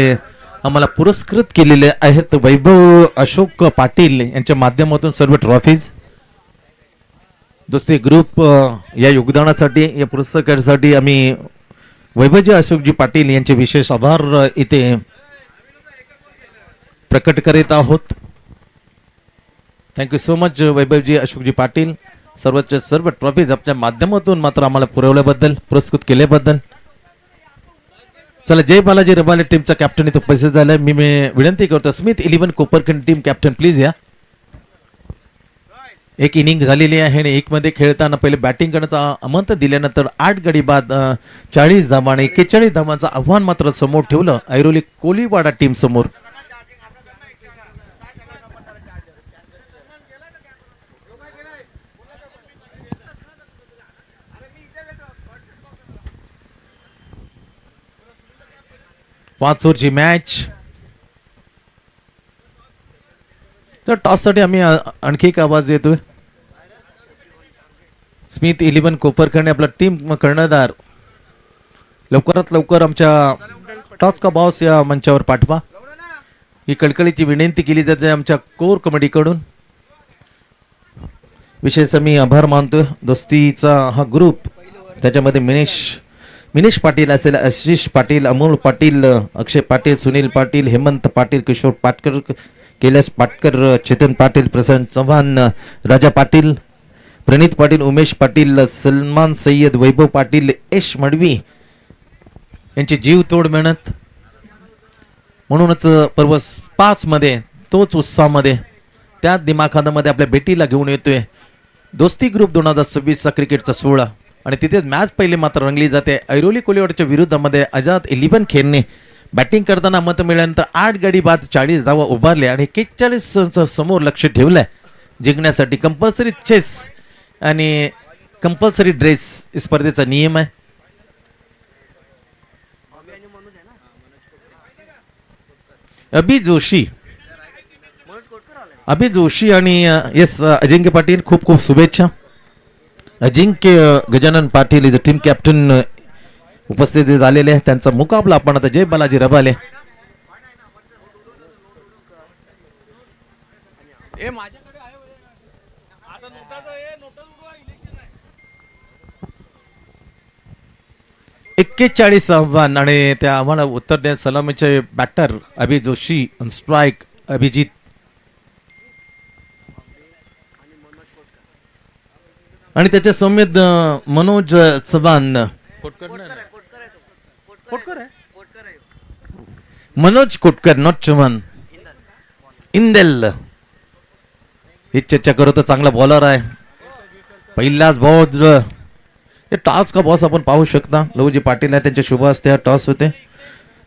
आम्हाला पुरस्कृत केलेले आहेत. वैभव अशोक पाटील यांच्या माध्यमातून सर्व ट्रॉफीज. दोस्ती ग्रुप या योगदानासाठी या पुरस्कारासाठी आम्ही वैभवजी अशोकजी पाटील यांचे विशेष आभार इथे प्रकट करीत आहोत. थँक्यू सो मच वैभवजी अशोकजी पाटील. सर्वचे सर्व ट्रॉफीज आपल्या माध्यमातून मात्र आम्हाला पुरवल्याबद्दल पुरस्कृत केल्याबद्दल. चला जय बालाजी रबाले टीमचा कॅप्टन इथे पैसे झालाय. मी विनंती करतो स्मिथ 11 कोपरखंड टीम कॅप्टन प्लीज या. एक इनिंग झालेली आहे आणि एक मध्ये खेळताना पहिले बॅटिंग करण्याचा आमंत्रण दिल्यानंतर 8 गडी बाद 40 धावा आणि 41 धावांचं आव्हान मात्र समोर ठेवलं ऐरोली कोलीवाडा टीम समोर. पाच ओव्हरची मॅच. तर टॉससाठी आम्ही आणखी एक आवाज देतोय. स्मिथ 11 कोपरखंडे आपला टीम कर्णधार लवकरात लवकर आमच्या टॉस का बॉस या मंचावर पाठवा ही कळकळीची विनंती केली जाते आमच्या कोर कमिटीकडून. विशेष मी आभार मानतो दोस्तीचा हा ग्रुप, त्याच्यामध्ये मिनेश पाटील असेल, आशिष पाटील, अमोल पाटील, अक्षय पाटील, सुनील पाटील, हेमंत पाटील, किशोर पाटकर, कैलास पाटकर, चेतन पाटील, प्रसन्न चव्हाण, राजा पाटील, प्रणित पाटील, उमेश पाटील, सलमान सय्यद, वैभव पाटील, यश मडवी यांची जीव तोड मेहनत. म्हणूनच पर्व 5 मध्ये तोच उत्साहामध्ये त्या दिमाखामध्ये आपल्या भेटीला घेऊन येतोय दोस्ती ग्रुप 2026 चा क्रिकेटचा सोहळा. आणि तिथे मॅच पहिले मात्र रंगली जाते. ऐरोली कोलीवाडच्या विरुद्धामध्ये आझाद 11 खेळणे बॅटिंग करताना मत मिळाल्यानंतर 8 गडी बाद 40 धावा उभारल्या आणि 41 समोर लक्ष ठेवलंय जिंकण्यासाठी. कंपल्सरी चेस आणि कंपल्सरी ड्रेस स्पर्धेचा नियम आहे. अभि जोशी आणि येस अजिंक्य पाटील खूप खूप शुभेच्छा. Ajinkya Gajanan Patil is a team captain उपस्थित झालेले आहे. त्यांचा मुकाबला आपण आता जय बालाजी रबाले. एक्केचाळीस आव्हान आणि त्या आव्हानाला उत्तर द्या सलामीचे बॅटर अभि जोशी, स्ट्राईक अभिजित. आणि त्याच्या सौम्यद मनोज चव्हाण, मनोज कोटकर, नॉट चव्हाण, इंदेल. ही चर्चा करतो चांगला बॉलर आहे. पहिलाच बॉल टॉस का बॉस आपण पाहू शकता. लवजी पाटील आहे त्यांच्या शुभ हस्ते टॉस होते.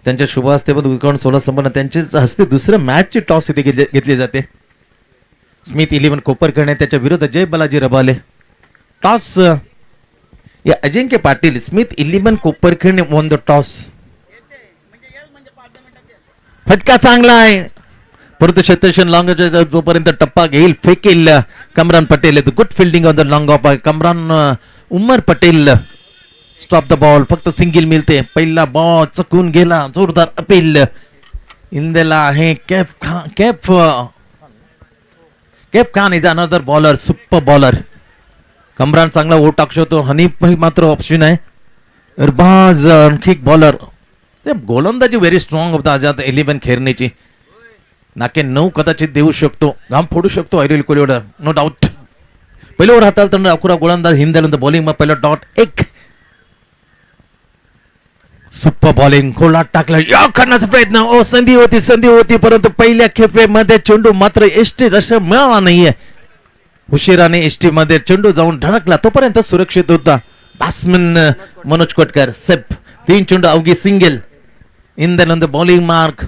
त्यांच्या शुभ हस्ते 16 संपन्न त्यांच्या हस्ते दुसऱ्या मॅचची टॉस इथे घेतली जाते. स्मिथ 11 कोपरखंडे त्याच्या विरुद्ध जय बालाजी रबाले. टॉस या Ajinkya Patil Smith 11 Koparkhande won the toss. फटका चांगला आहे परंतु क्षेत्रक्षण लॉंग जोपर्यंत टप्पा घेईल फेकेल Kamran Patel. Good fielding on the long off Kamran Umar Patel. Stop the ball. फक्त सिंगल मिळते. पहिला बॉल चकून गेला. जोरदार अपील इंदेला आहे. Kaif Khan is another bowler. Super bowler. Kamran चांगला ओट टाकू शकतो. हनीफ मात्र ऑप्शन आहे. अरबाज आणखी बॉलर. गोलंदाजी व्हेरी स्ट्रॉंग होता आझाद 11 खेळण्याची. नाके 9 कदाचित देऊ शकतो. घाम फोडू शकतो ऐरोली कोलीवाडा नो डाऊट. पहिल्या ओव्हर हाताळताना अकुरा गोलंदाज हिंदल बॉलिंग मध्ये पहिला डॉट 1. Super bowling. खोलात टाकला. या करण्याचा प्रयत्न. ओ संधी होती परंतु पहिल्या खेपेमध्ये चेंडू मात्र एसटी रश मिळाला नाहीये. उशिराने एसटी मध्ये चेंडू जाऊन धडकला. तोपर्यंत सुरक्षित होता बॅट्समन मनोज कोटकर. सेफ 3 चेंडू अवघी single. Indal bowling mark.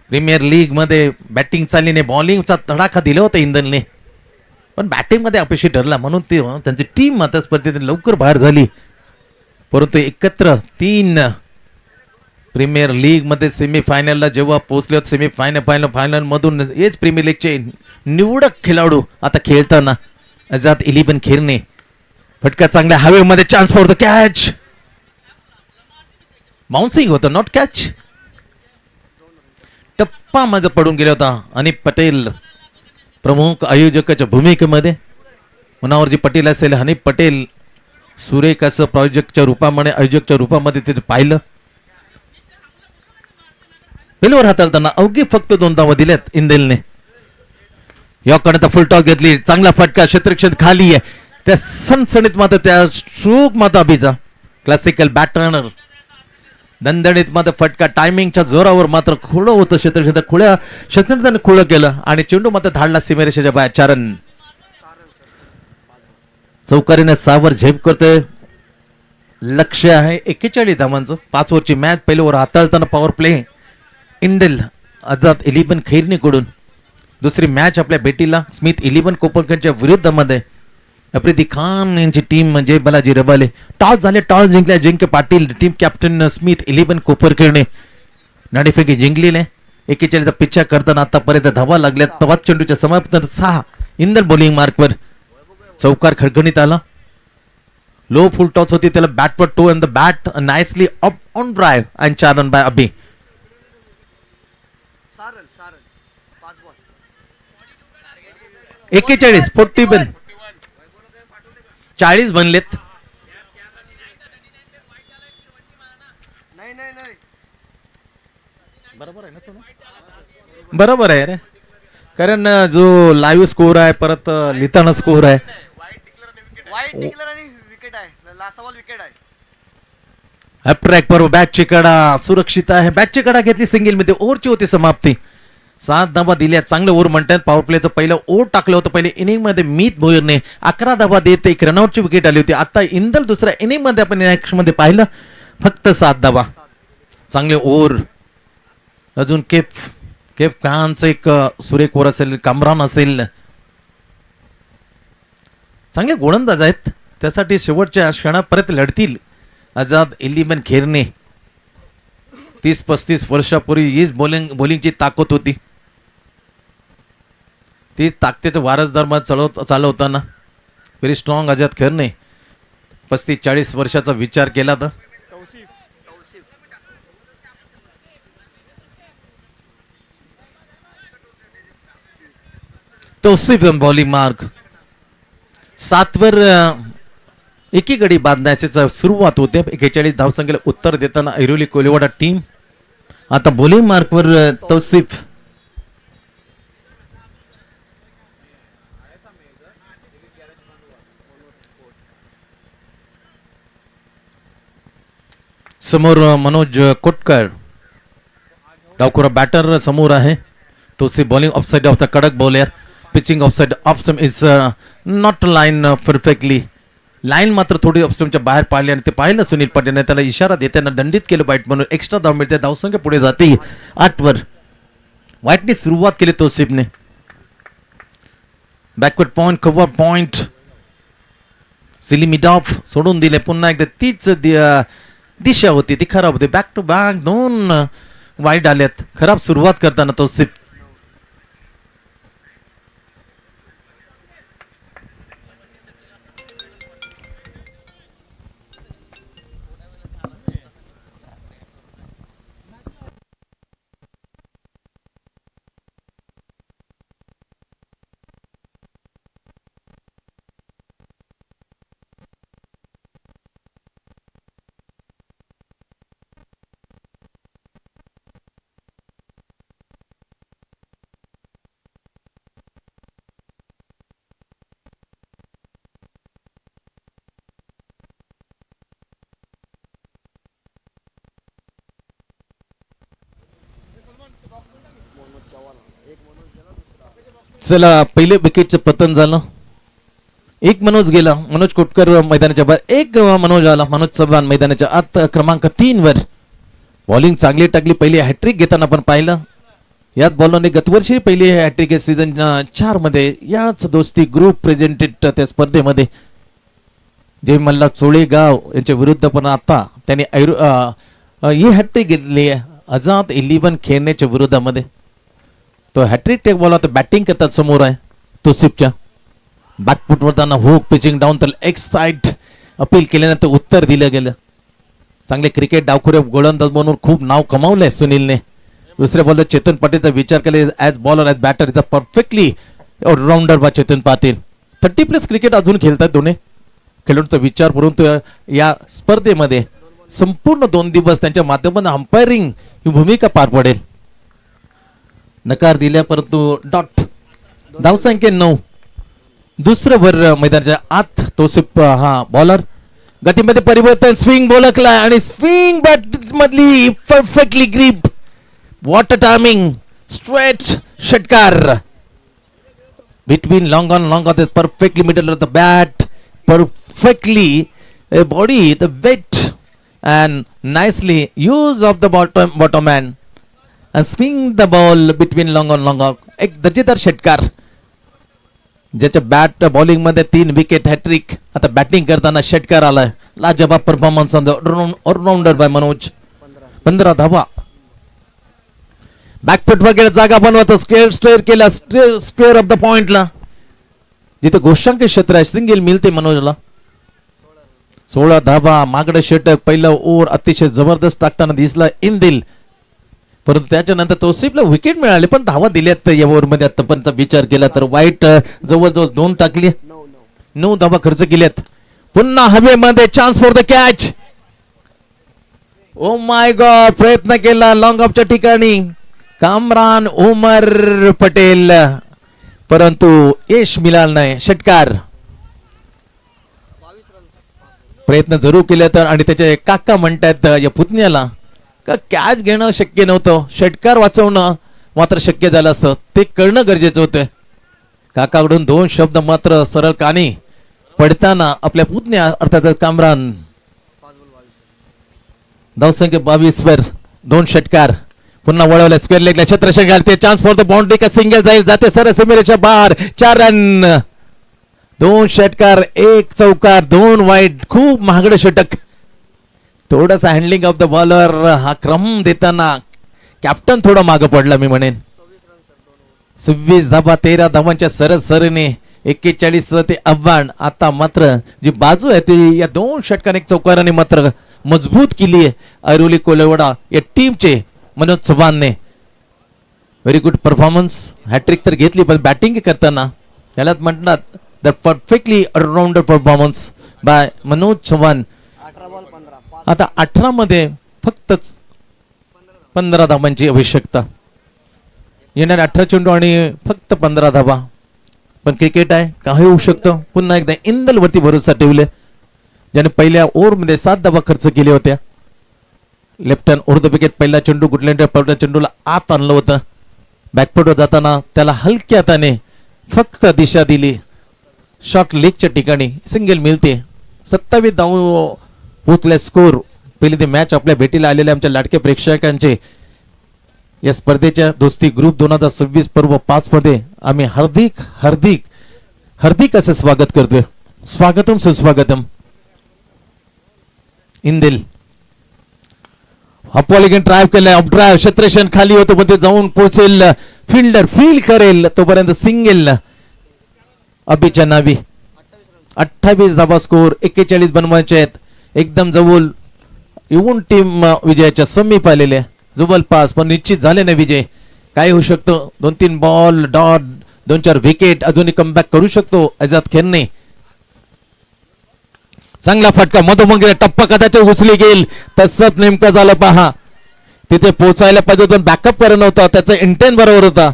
Premier league मध्ये बॅटिंग चाललीने बॉलिंगचा तडाखा दिला होता इंदलने पण बॅटिंग मध्ये अपयशी ठरला म्हणून ते त्यांची टीम मात्र स्पर्धेत लवकर बाहेर झाली. परंतु एकत्र 3 प्रीमियर लीग मध्ये सेमीफायनलला जेव्हा पोहोचले होते फायनल मधून हेच प्रीमियर लीगचे निवडक खेळाडू आता खेळताना आझाद 11 खेळणे. फटका चांगल्या हवेमध्ये chance for the catch. Bouncing होतं नॉट कॅच. टप्पा मध्ये पडून गेला होता. आणि पटेल प्रमुख आयोजकाच्या भूमिकेमध्ये. मनावरजी पटेल असेल हनीफ पटेल सुरेख असं आयोजकच्या रूपामध्ये तिथे पाहिलं. पहिल्यावर हाताळताना अवघी फक्त 2 धावा दिल्यात इंदेलने. याकडे फुल टॉस घेतली. चांगला फटका. क्षेत्रक्षण खाली आहे. त्या सणसणीत मात्र त्या स्ट्रोक मात्र अभिजा क्लासिकल बॅटरनर दणदणीत मात्र फटका टायमिंगच्या जोरावर मात्र खुलं होतं क्षेत्र खुल्या क्षेत्राने खुलं केलं आणि चेंडू मात्र धाडला सीमेरेषेच्या बाहेर. 4 रन. चौकारीने 6 वर झेप करतोय. लक्ष्य आहे 41 धावांचं. 5 ओव्हरची मॅच. पहिल्या ओव्हर हाताळताना पॉवर प्ले इंडेल आझाद 11 खैरनीकडून. दुसरी मॅच आपल्या भेटीला स्मिथ 11 कोपरकरच्या विरुद्धमध्ये अफ्रिदी खान यांची टीम म्हणजे बालाजी रबाले. टॉस झाले, टॉस जिंकले जिंके पाटील. टीम कॅप्टन स्मिथ 11 कोपरकरने नाणेफेकी जिंकलेले. 41चा पिच्छा करताना आतापर्यंत धावा लागल्यात. 5 चेंडूच्या समाप्त 6 इंदल बॉलिंग मार्कवर. चौकार खडखडीत आला. लो फुल टॉस होती त्याला बॅटवर to and the bat nicely up on drive and 4 run by Abi. 41 41 40 बनलेत. बरोबर आहे रे, कारण जो लाईव्ह स्कोर आहे परत लिहिताना स्कोर आहे. वाईट डिक्लेअर आणि विकेट आहे. लास्ट बॉल विकेट आहे. हॅपट्रॅक पर बॅटची कडा सुरक्षित आहे. बॅटची कडा घेतली सिंगल मध्ये. ओव्हरची होती समाप्ती. 7 धावा दिल्या. चांगलं ओव्हर म्हणतात. पॉवर प्लेचं पहिलं ओव्हर टाकलं होतं पहिले इनिंग मध्ये मीत भोयरने. 11 धावा देत 1 रनआउटची विकेट आली होती. आता इंदल दुसऱ्या इनिंग मध्ये आपण नेक्स्ट मध्ये पाहिलं फक्त 7 धावा. चांगले ओव्हर. अजून केफ खानचं एक सुरेख ओव्हर असेल. कामरान असेल. चांगले गोलंदाज आहेत. त्यासाठी शेवटच्या क्षणापर्यंत लढतील. आझाद 11 खेरणे. 30-35 वर्षापूर्वी हीच बॉलिंगची ताकद होती. ती ताकदीचं वारसदार चालवताना व्हेरी स्ट्रॉंग आझाद खेरणे. 35-40 वर्षाचा विचार केला तर तौसिफ बॉलिंग मार्क. 7 वर एकी गडी बांधण्याची सुरुवात होते. 41 धावसंख्येला उत्तर देताना ऐरोली कोलिवाडा टीम. आता बॉलिंग मार्कवर तौसिफ. समोर मनोज कोटकर डावखुरा बॅटर समोर आहे. Tausif bowling offside off the कडक bowler. Pitching offside off stump is not line perfectly. Line मात्र थोडी ऑफस्टमच्या बाहेर पाहिली आणि ते पाहिलं सुनील पाटीलने. त्याला इशारा देताना दंडित केलं वाईट म्हणून. एक्स्ट्रा धाव मिळते. धावसंख्या पुढे जाते 8 वर. वाईटने सुरुवात केली तौसिफने. Backward point cover point. Silly mid off सोडून दिले. पुन्हा एकदा तीच दिशा होती ती खराब होती. बॅक टू बॅक 2 वाईट आल्यात खराब सुरुवात करताना तौसिफ. चला पहिले विकेटचं पतन झालं. एक मनोज गेला. मनोज कोटकर मैदानाच्या बाहेर. एक मनोज आला. मनोज चव्हाण मैदानाच्या आत क्रमांक 3 वर. बॉलिंग चांगली टाकली. पहिली हॅट्रिक घेताना आपण पाहिलं. याच बॉलरने गतवर्षी पहिली हॅट्रिक सीझन 4 मध्ये याच दोस्ती ग्रुप प्रेझेंटेड त्या स्पर्धेमध्ये जय मल्ला चोळेगाव यांच्या विरुद्ध. पण आता त्यांनी ही हॅट्रिक घेतली आहे आझाद 11 खेळण्याच्या विरोधामध्ये. तो हॅट्रिक टेक बॉल आता बॅटिंग करतात. समोर आहे तौसिफच्या. बॅकफुट वरताना हुक पिचिंग डाऊन तर एक्स साइड अपील केल्यानंतर उत्तर दिलं गेलं. चांगले क्रिकेट डावखुऱ्या गोलंदाज म्हणून खूप नाव कमावलंय सुनीलने. दुसऱ्या बॉलर चेतन पाटीलचा विचार केला. As bowler as batter is a perfectly allrounder बा चेतन पाटील. 30+ क्रिकेट अजून खेळतात दोन्ही खेळाडूंचा विचार करून या स्पर्धेमध्ये संपूर्ण 2 दिवस त्यांच्या माध्यमातून अंपायरिंग ही भूमिका पार पडेल. नकार दिल्या परंतु डॉट. धावसंख्या 9. दुसरं वर मैदानाच्या आत तौसिफ हा बॉलर. गतीमध्ये परिवर्तन, स्विंग बोलकला आणि स्विंग बॅट मधली perfectly grip. What a timing, straight षटकार between long on the perfectly middle of the bat, perfectly body the weight and nicely use of the bottom man and swing the ball between long on. एक दर्जेदार षटकार ज्याच्या bat bowling मध्ये 3 wicket hat trick. आता batting करताना षटकार आलाय. लाजवाब परफॉर्मन्स ऑलराउंडर बाय मनोज. 15 धावा. बॅकफुट वगैरे जागा बनवत स्क्वेअर केला स्क्वेअर ऑफ द पॉइंटला जिथे गोष्टांक क्षेत्र आहे. सिंगल मिळते मनोजला. 16 धावा. मागडे षटक. पहिला ओव्हर अतिशय जबरदस्त टाकताना दिसला इंदिल, परंतु त्याच्यानंतर तौसिफला विकेट मिळाले पण धावा दिल्यात या ओव्हर मध्ये. आतापर्यंत विचार केला तर वाईट जवळजवळ 2 टाकली. 9 धावा खर्च केल्यात. पुन्हा हवेमध्ये chance for the catch. O my God, प्रयत्न केला लॉंग ऑफच्या ठिकाणी कामरान उमर पटेल, परंतु यश मिळालं नाही. षटकार. प्रयत्न जरूर केले तर आणि त्याचे काका म्हणतात या पुतण्याला का कॅच घेणं शक्य नव्हतं, षटकार वाचवणं मात्र शक्य झालं असतं. ते करणं गरजेचं होतं. काकाकडून 2 शब्द मात्र सरळ कानी पडताना आपल्या पुतण्या अर्थात कामरान धावसंख्या 22 वर 2 षटकार. पुन्हा वळवलं स्क्वेअर लेगला क्षेत्ररक्षण घालते. चान्स फॉर द बाउंड्री का सिंगल जाईल, जाते सरळ समीरेच्या बाहेर. 4 रन. 2 षटकार 1 चौकार 2 वाईट. खूप महागडं षटक. थोडस हँडलिंग ऑफ द बॉलर हा क्रम देताना कॅप्टन थोडा मागे पडला मी म्हणेन. 26 धावा 13 धावांच्या सरसरीने 41 ते आव्हान. आता मात्र जी बाजू आहे ती या 2 षटकाने 1 चौकाराने मात्र मजबूत केली आहे ऐरोली कोलवडा या टीमचे. मनोज चव्हाणने व्हेरी गुड परफॉर्मन्स. हॅट्रिक तर घेतली पण बॅटिंग करताना याला म्हणतात the perfectly all-rounder performance by Manoj Chavan. 18 ball 15. आता 18 मध्ये फक्त 15 धावांची आवश्यकता. येणारे 18 चेंडू आणि फक्त 15 धावा. पण क्रिकेट आहे, काही होऊ शकतं. पुन्हा एकदा इंदल वरती भरोसा ठेवले ज्याने पहिल्या ओव्हर मध्ये 7 धावा खर्च केल्या होत्या. Left hand over the wicket. पहिला चेंडू गुडलँड पहिल्या चेंडूला आत आणलं होतं. बॅकफुटवर जाताना त्याला हलक्या हाताने फक्त दिशा दिली. शॉर्ट लेगच्या ठिकाणी सिंगल मिळते. 27 धाव पोहोचले स्कोर. पहिली ते मॅच आपल्या भेटीला आलेल्या आमच्या लाडक्या प्रेक्षकांचे या स्पर्धेच्या दोस्ती ग्रुप 2026 पर्व 5 मध्ये आम्ही हार्दिक हार्दिक हार्दिक असे स्वागत करतोय. स्वागतम सुस्वागतम. इंदिल अपॉलिगन ड्राईव्ह केलाय. ऑफ ड्राईव्ह क्षेत्ररक्षण खाली होतं पण ते जाऊन पोहोचेल. फिल्डर फील करेल तोपर्यंत सिंगल अभिच्या नावी. 28 धावा स्कोर. 41 बनवायचे आहेत. एकदम जवळ येऊन टीम विजयाच्या समीप आलेल्या जवळपास पण निश्चित झाले नाही विजय. काय होऊ शकतं. 2-3 बॉल डॉट 2-4 विकेट अजूनही कमबॅक करू शकतो आझाद खेरने. चांगला फटका मधोमध टप्पा कदाचित घुसली गेल. तसंच नेमकं झालं पहा. तिथे पोचायला पाहिजे होतं बॅकअप करणं होता. त्याचा इंटेंट बरोबर होता.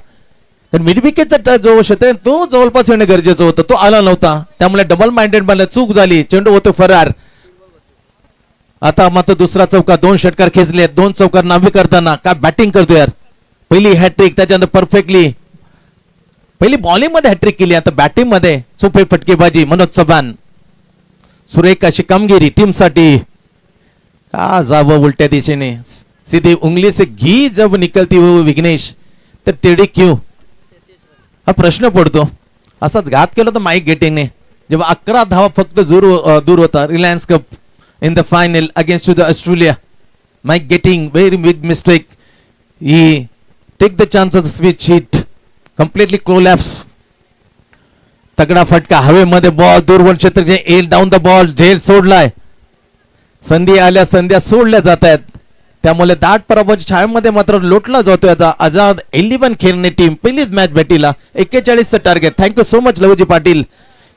तर मिड विकेटचा जो क्षेत्र तो जवळपास येणं गरजेचं होतं. तो आला नव्हता. त्यामुळे डबल माइंडेड मला चूक झाली. चेंडू होतो फरार. आता मात्र दुसरा चौकार. 2 षटकार खेचले. 2 चौकार नावी करताना काय बॅटिंग करतो यार. पहिली हॅट्रिक त्याच्यानंतर परफेक्टली पहिली बॉलिंग मध्ये हॅट्रिक केली. आता बॅटिंग मध्ये चुपे फटकेबाजी. मनोज चव्हाण सुरेख अशी कामगिरी टीम साठी. का जावं उलट्या दिशेने. सीधी उंगली से घी जब निकलती हो विघ्नेश तर टेढ़ी क्यों हा प्रश्न पडतो. असाच घात केला तर माईक गेटिंगने जेव्हा 11 धावा फक्त दूर होता Reliance cup in the final against the Australia. Mike Getting very big mistake. He take the chance of the switch hit. Completely collapse. तगडा फटका हवेमध्ये बॉल दूरवर क्षेत्र एल डाऊन द बॉल. झेल सोडलाय. संधी आल्या संध्या सोडल्या जात आहेत. त्यामुळे दाट पराभवाच्या छायेमध्ये मात्र लोटला जातोय आता आझाद 11 खेळणे टीम. पहिलीच मॅच भेटीला 41 चं target. Thank you so much Lavji Patil.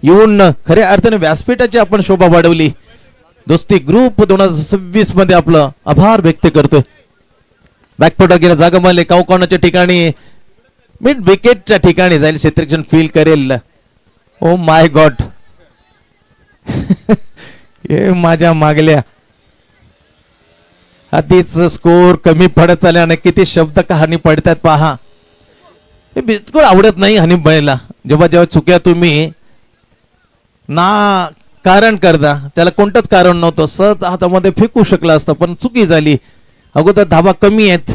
येऊन खऱ्या अर्थाने व्यासपीठाची आपण शोभा वाढवली. दोस्ती ग्रुप 2026 मध्ये आपलं आभार व्यक्त करतोय. बॅकफुटर गेला जागा मारले. काउकॉर्नरच्या ठिकाणी मिड विकेटच्या ठिकाणी जाईल. क्षेत्ररक्षण फील करेल. ओ माय गॉड हे माझ्या मागल्या आधीच स्कोर कमी पडत चालले आणि किती शब्द कहाणी पडतात पहा. हे बिलकुल आवडत नाही हनीफ भाईला. जेव्हा जेव्हा चुक्या तुम्ही ना कारण करता, त्याला कोणतंच कारण नव्हतं, सहज हातामध्ये फेकू शकला असतं, पण चुकी झाली. अगोदर धावा कमी आहेत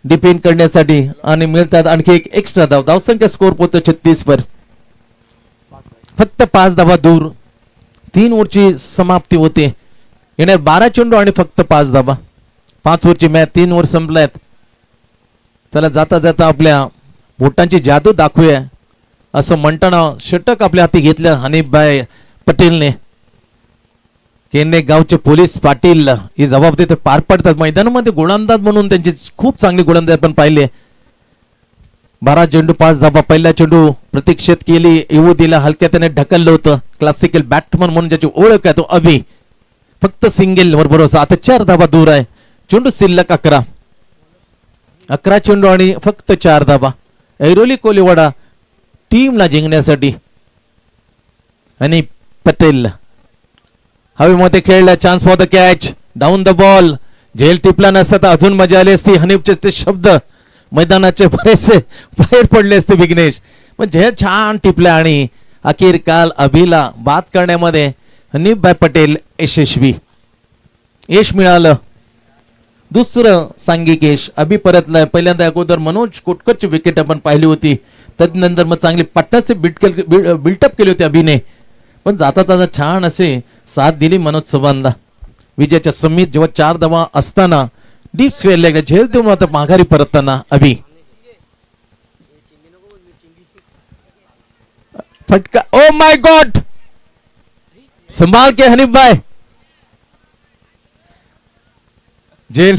डिफेंड करण्यासाठी आणि मिळतात आणखी एक एक्स्ट्रा धाव. धावसंख्या स्कोर पोहोचतो 36 वर. फक्त 5 धावा दूर 3 ओव्हरची समाप्ती होते. येणार 12 चेंडू आणि फक्त 5 धावा. 5 ओव्हरची मॅच 3 ओव्हर संपल्यात. चला जाता जाता आपल्या बोटांची जादू दाखवूया असं म्हणताना षटक आपल्या हाती घेतलं हनीफभाई पटेलने. केने गावचे पोलीस पाटील ही जबाबदारी ते पार पाडतात. मैदानामध्ये गोलंदाज म्हणून त्यांची खूप चांगली गोलंदाज पण पाहिले. 12 चेंडू 5 धावा. पहिला चेंडू प्रतीक्षेत केली, येऊ दिला, हलक्या त्याने ढकललं होतं. क्लासिकल बॅट्समन म्हणून ज्याची ओळख आहे तो अभि. फक्त सिंगल वर भरोसा. आता 4 धावा दूर आहे. चेंडू शिल्लक 11 चेंडू आणि फक्त 4 धावा. ऐरोली कोलीवाडा टीमला जिंकण्यासाठी. आणि पटेल हवेमध्ये खेळला. Chance for the catch. Down the ball. झेल टिपला नसता तर अजून मजा आली असती. हनीफचे ते शब्द मैदानाचे बरेचसे बाहेर पडले असते विघ्नेश. पण झेल छान टिपला आणि अखेर काल अभिला बाद करण्यामध्ये हनीफभाई पटेल यशस्वी. यश मिळालं. दुसरं सांघिक यश. अभि परतलाय. पहिल्यांदा अगोदर मनोज कोटकरची विकेट आपण पाहिली होती. त्यानंतर मग चांगली पट्टाचे बिल्टअप केले होते अभिने. पण जाता जाता छान असे साथ दिली मनोज चव्हाणला. विजयाच्या समीत जेव्हा 4 धावा असताना डीप स्क्वेअर लागला. झेल देऊन आता माघारी परतताना अभि. फटका. ओ माय गॉड. संभाल के हनीफ भाई. जेल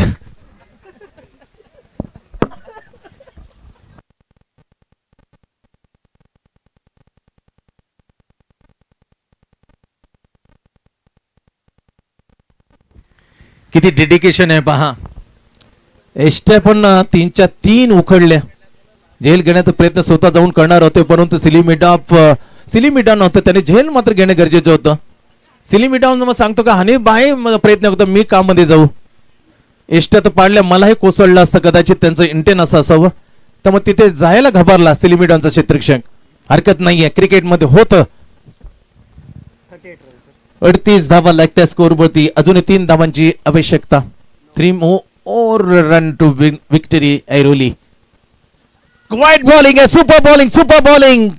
किती डेडिकेशन आहे पहा. एसट्या पण 3च्या 3 उखडल्या. झेल घेण्याचा प्रयत्न स्वतः जाऊन करणार होते, परंतु सिलिमिटा नव्हतं. त्याने झेल मात्र घेणं गरजेचं होतं. सिलिमिटा मग सांगतो का हनीफ भाई प्रयत्न करतो मी काम मध्ये जाऊ. एसट्या तर पाडल्या. मलाही कोसळलं असतं कदाचित त्यांचं इंटेन असं असावं. तर मग तिथे जायला घाबरला सिलिमिटांचा क्षेत्ररक्षक. हरकत नाहीये, क्रिकेटमध्ये होतं. 38 धावा लागत्या स्कोरवरती. अजून 3 धावांची आवश्यकता. 3 more run to victory Airoli. Quite bowling आहे. Super bowling.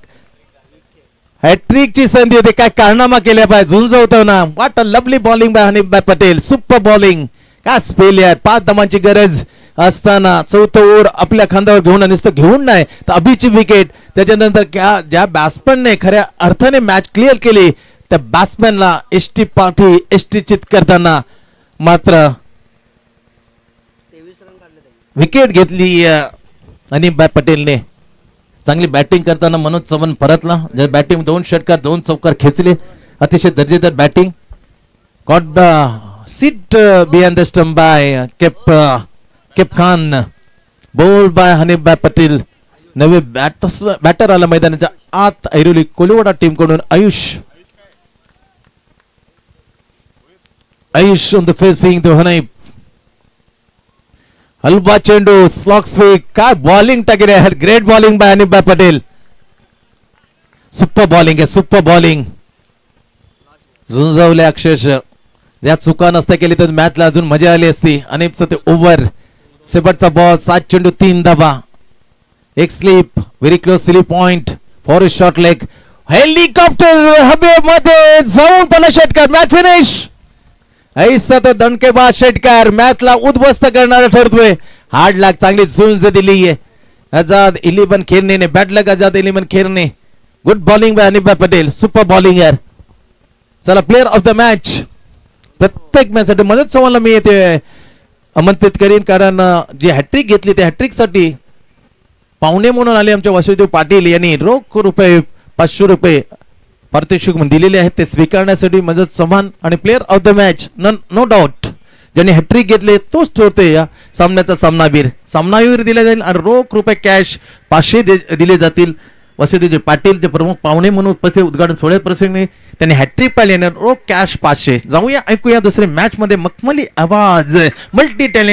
हॅट्रिक ची संधी होती. काय कारनामा केल्या पाहिजे. झुंजवतो ना. What a lovely bowling by Hanifbhai Patel. Super bowling. काय स्पेल यार. 5 धावांची गरज असताना 4थं ओव्हर आपल्या खांद्यावर घेऊन नुसतं घेऊन नाही तर अभिची विकेट. त्याच्यानंतर ज्या बॅट्समनने खऱ्या अर्थाने मॅच क्लिअर केली त्या बॅट्समॅनला एसटी पाठी चित करताना मात्र विकेट घेतली हनीफभाई पटेलने. चांगली बॅटिंग करताना मनोज चव्हाण परतला. बॅटिंग 2 षटकार 2 चौकार खेचले. अतिशय दर्जेदार batting. Got the seat behind the stump by केप खान. Bowled by Hanifbhai Patel. नवे बॅटर आला मैदानाच्या आत ऐरोली कोलीवाडा टीम कडून Ayush on the facing the Hanif. हलवा चेंडू स्लॉग स्वीप. काय बॉलिंग टाकेल आहे. Great bowling by Hanifbhai Patel. Super bowling. झुंजवले अक्षरशः. ज्या चुका नसत्या केली तर मॅचला अजून मजा आली असती. हनीफचं ते ओव्हर. शेवटचा बॉल. 7 चेंडू 3 धावा. एक sleep. Very close sleep point for a short leg. Helicopter हवेमध्ये जाऊन पहिला षटकार. Match finish. ऐसा तो दणकेबाज षटकार मॅचला उद्ध्वस्त करणारा ठरतोय. हार्ड लाग चांगली झुंज दिली आहे. आजाद 11 खेरने बॅट लग. आजाद 11 खेरने. Good bowling by Hanifbhai Patel. Super bowling यार. चला प्लेअर ऑफ द मॅच. प्रत्येक मॅच साठी मनोज चव्हाणला मी येते आमंत्रित करीन, कारण जी हॅट्रिक घेतली त्या हॅट्रिक साठी पाहुणे म्हणून आले आमच्या वासुदेव पाटील यांनी रोख रुपये 500 रुपये पारितोषिक दिलेले आहेत. ते स्वीकारण्यासाठी मनोज चव्हाण आणि player of the match no doubt ज्यांनी हॅट्रिक घेतले तोच ठरतोय या सामन्याचा सामनावीर दिला जाईल आणि रोख रुपये कॅश 500 दिले जातील. वसतिजी पाटील जे प्रमुख पाहुणे म्हणून उपस्थित उद्घाटन सोहळ्या प्रसंगी त्यांनी हॅट्रिक पाहिली आणि रो कॅश 500. जाऊया ऐकूया दुसरे मॅच मध्ये मखमली आवाज मल्टी टॅलेंट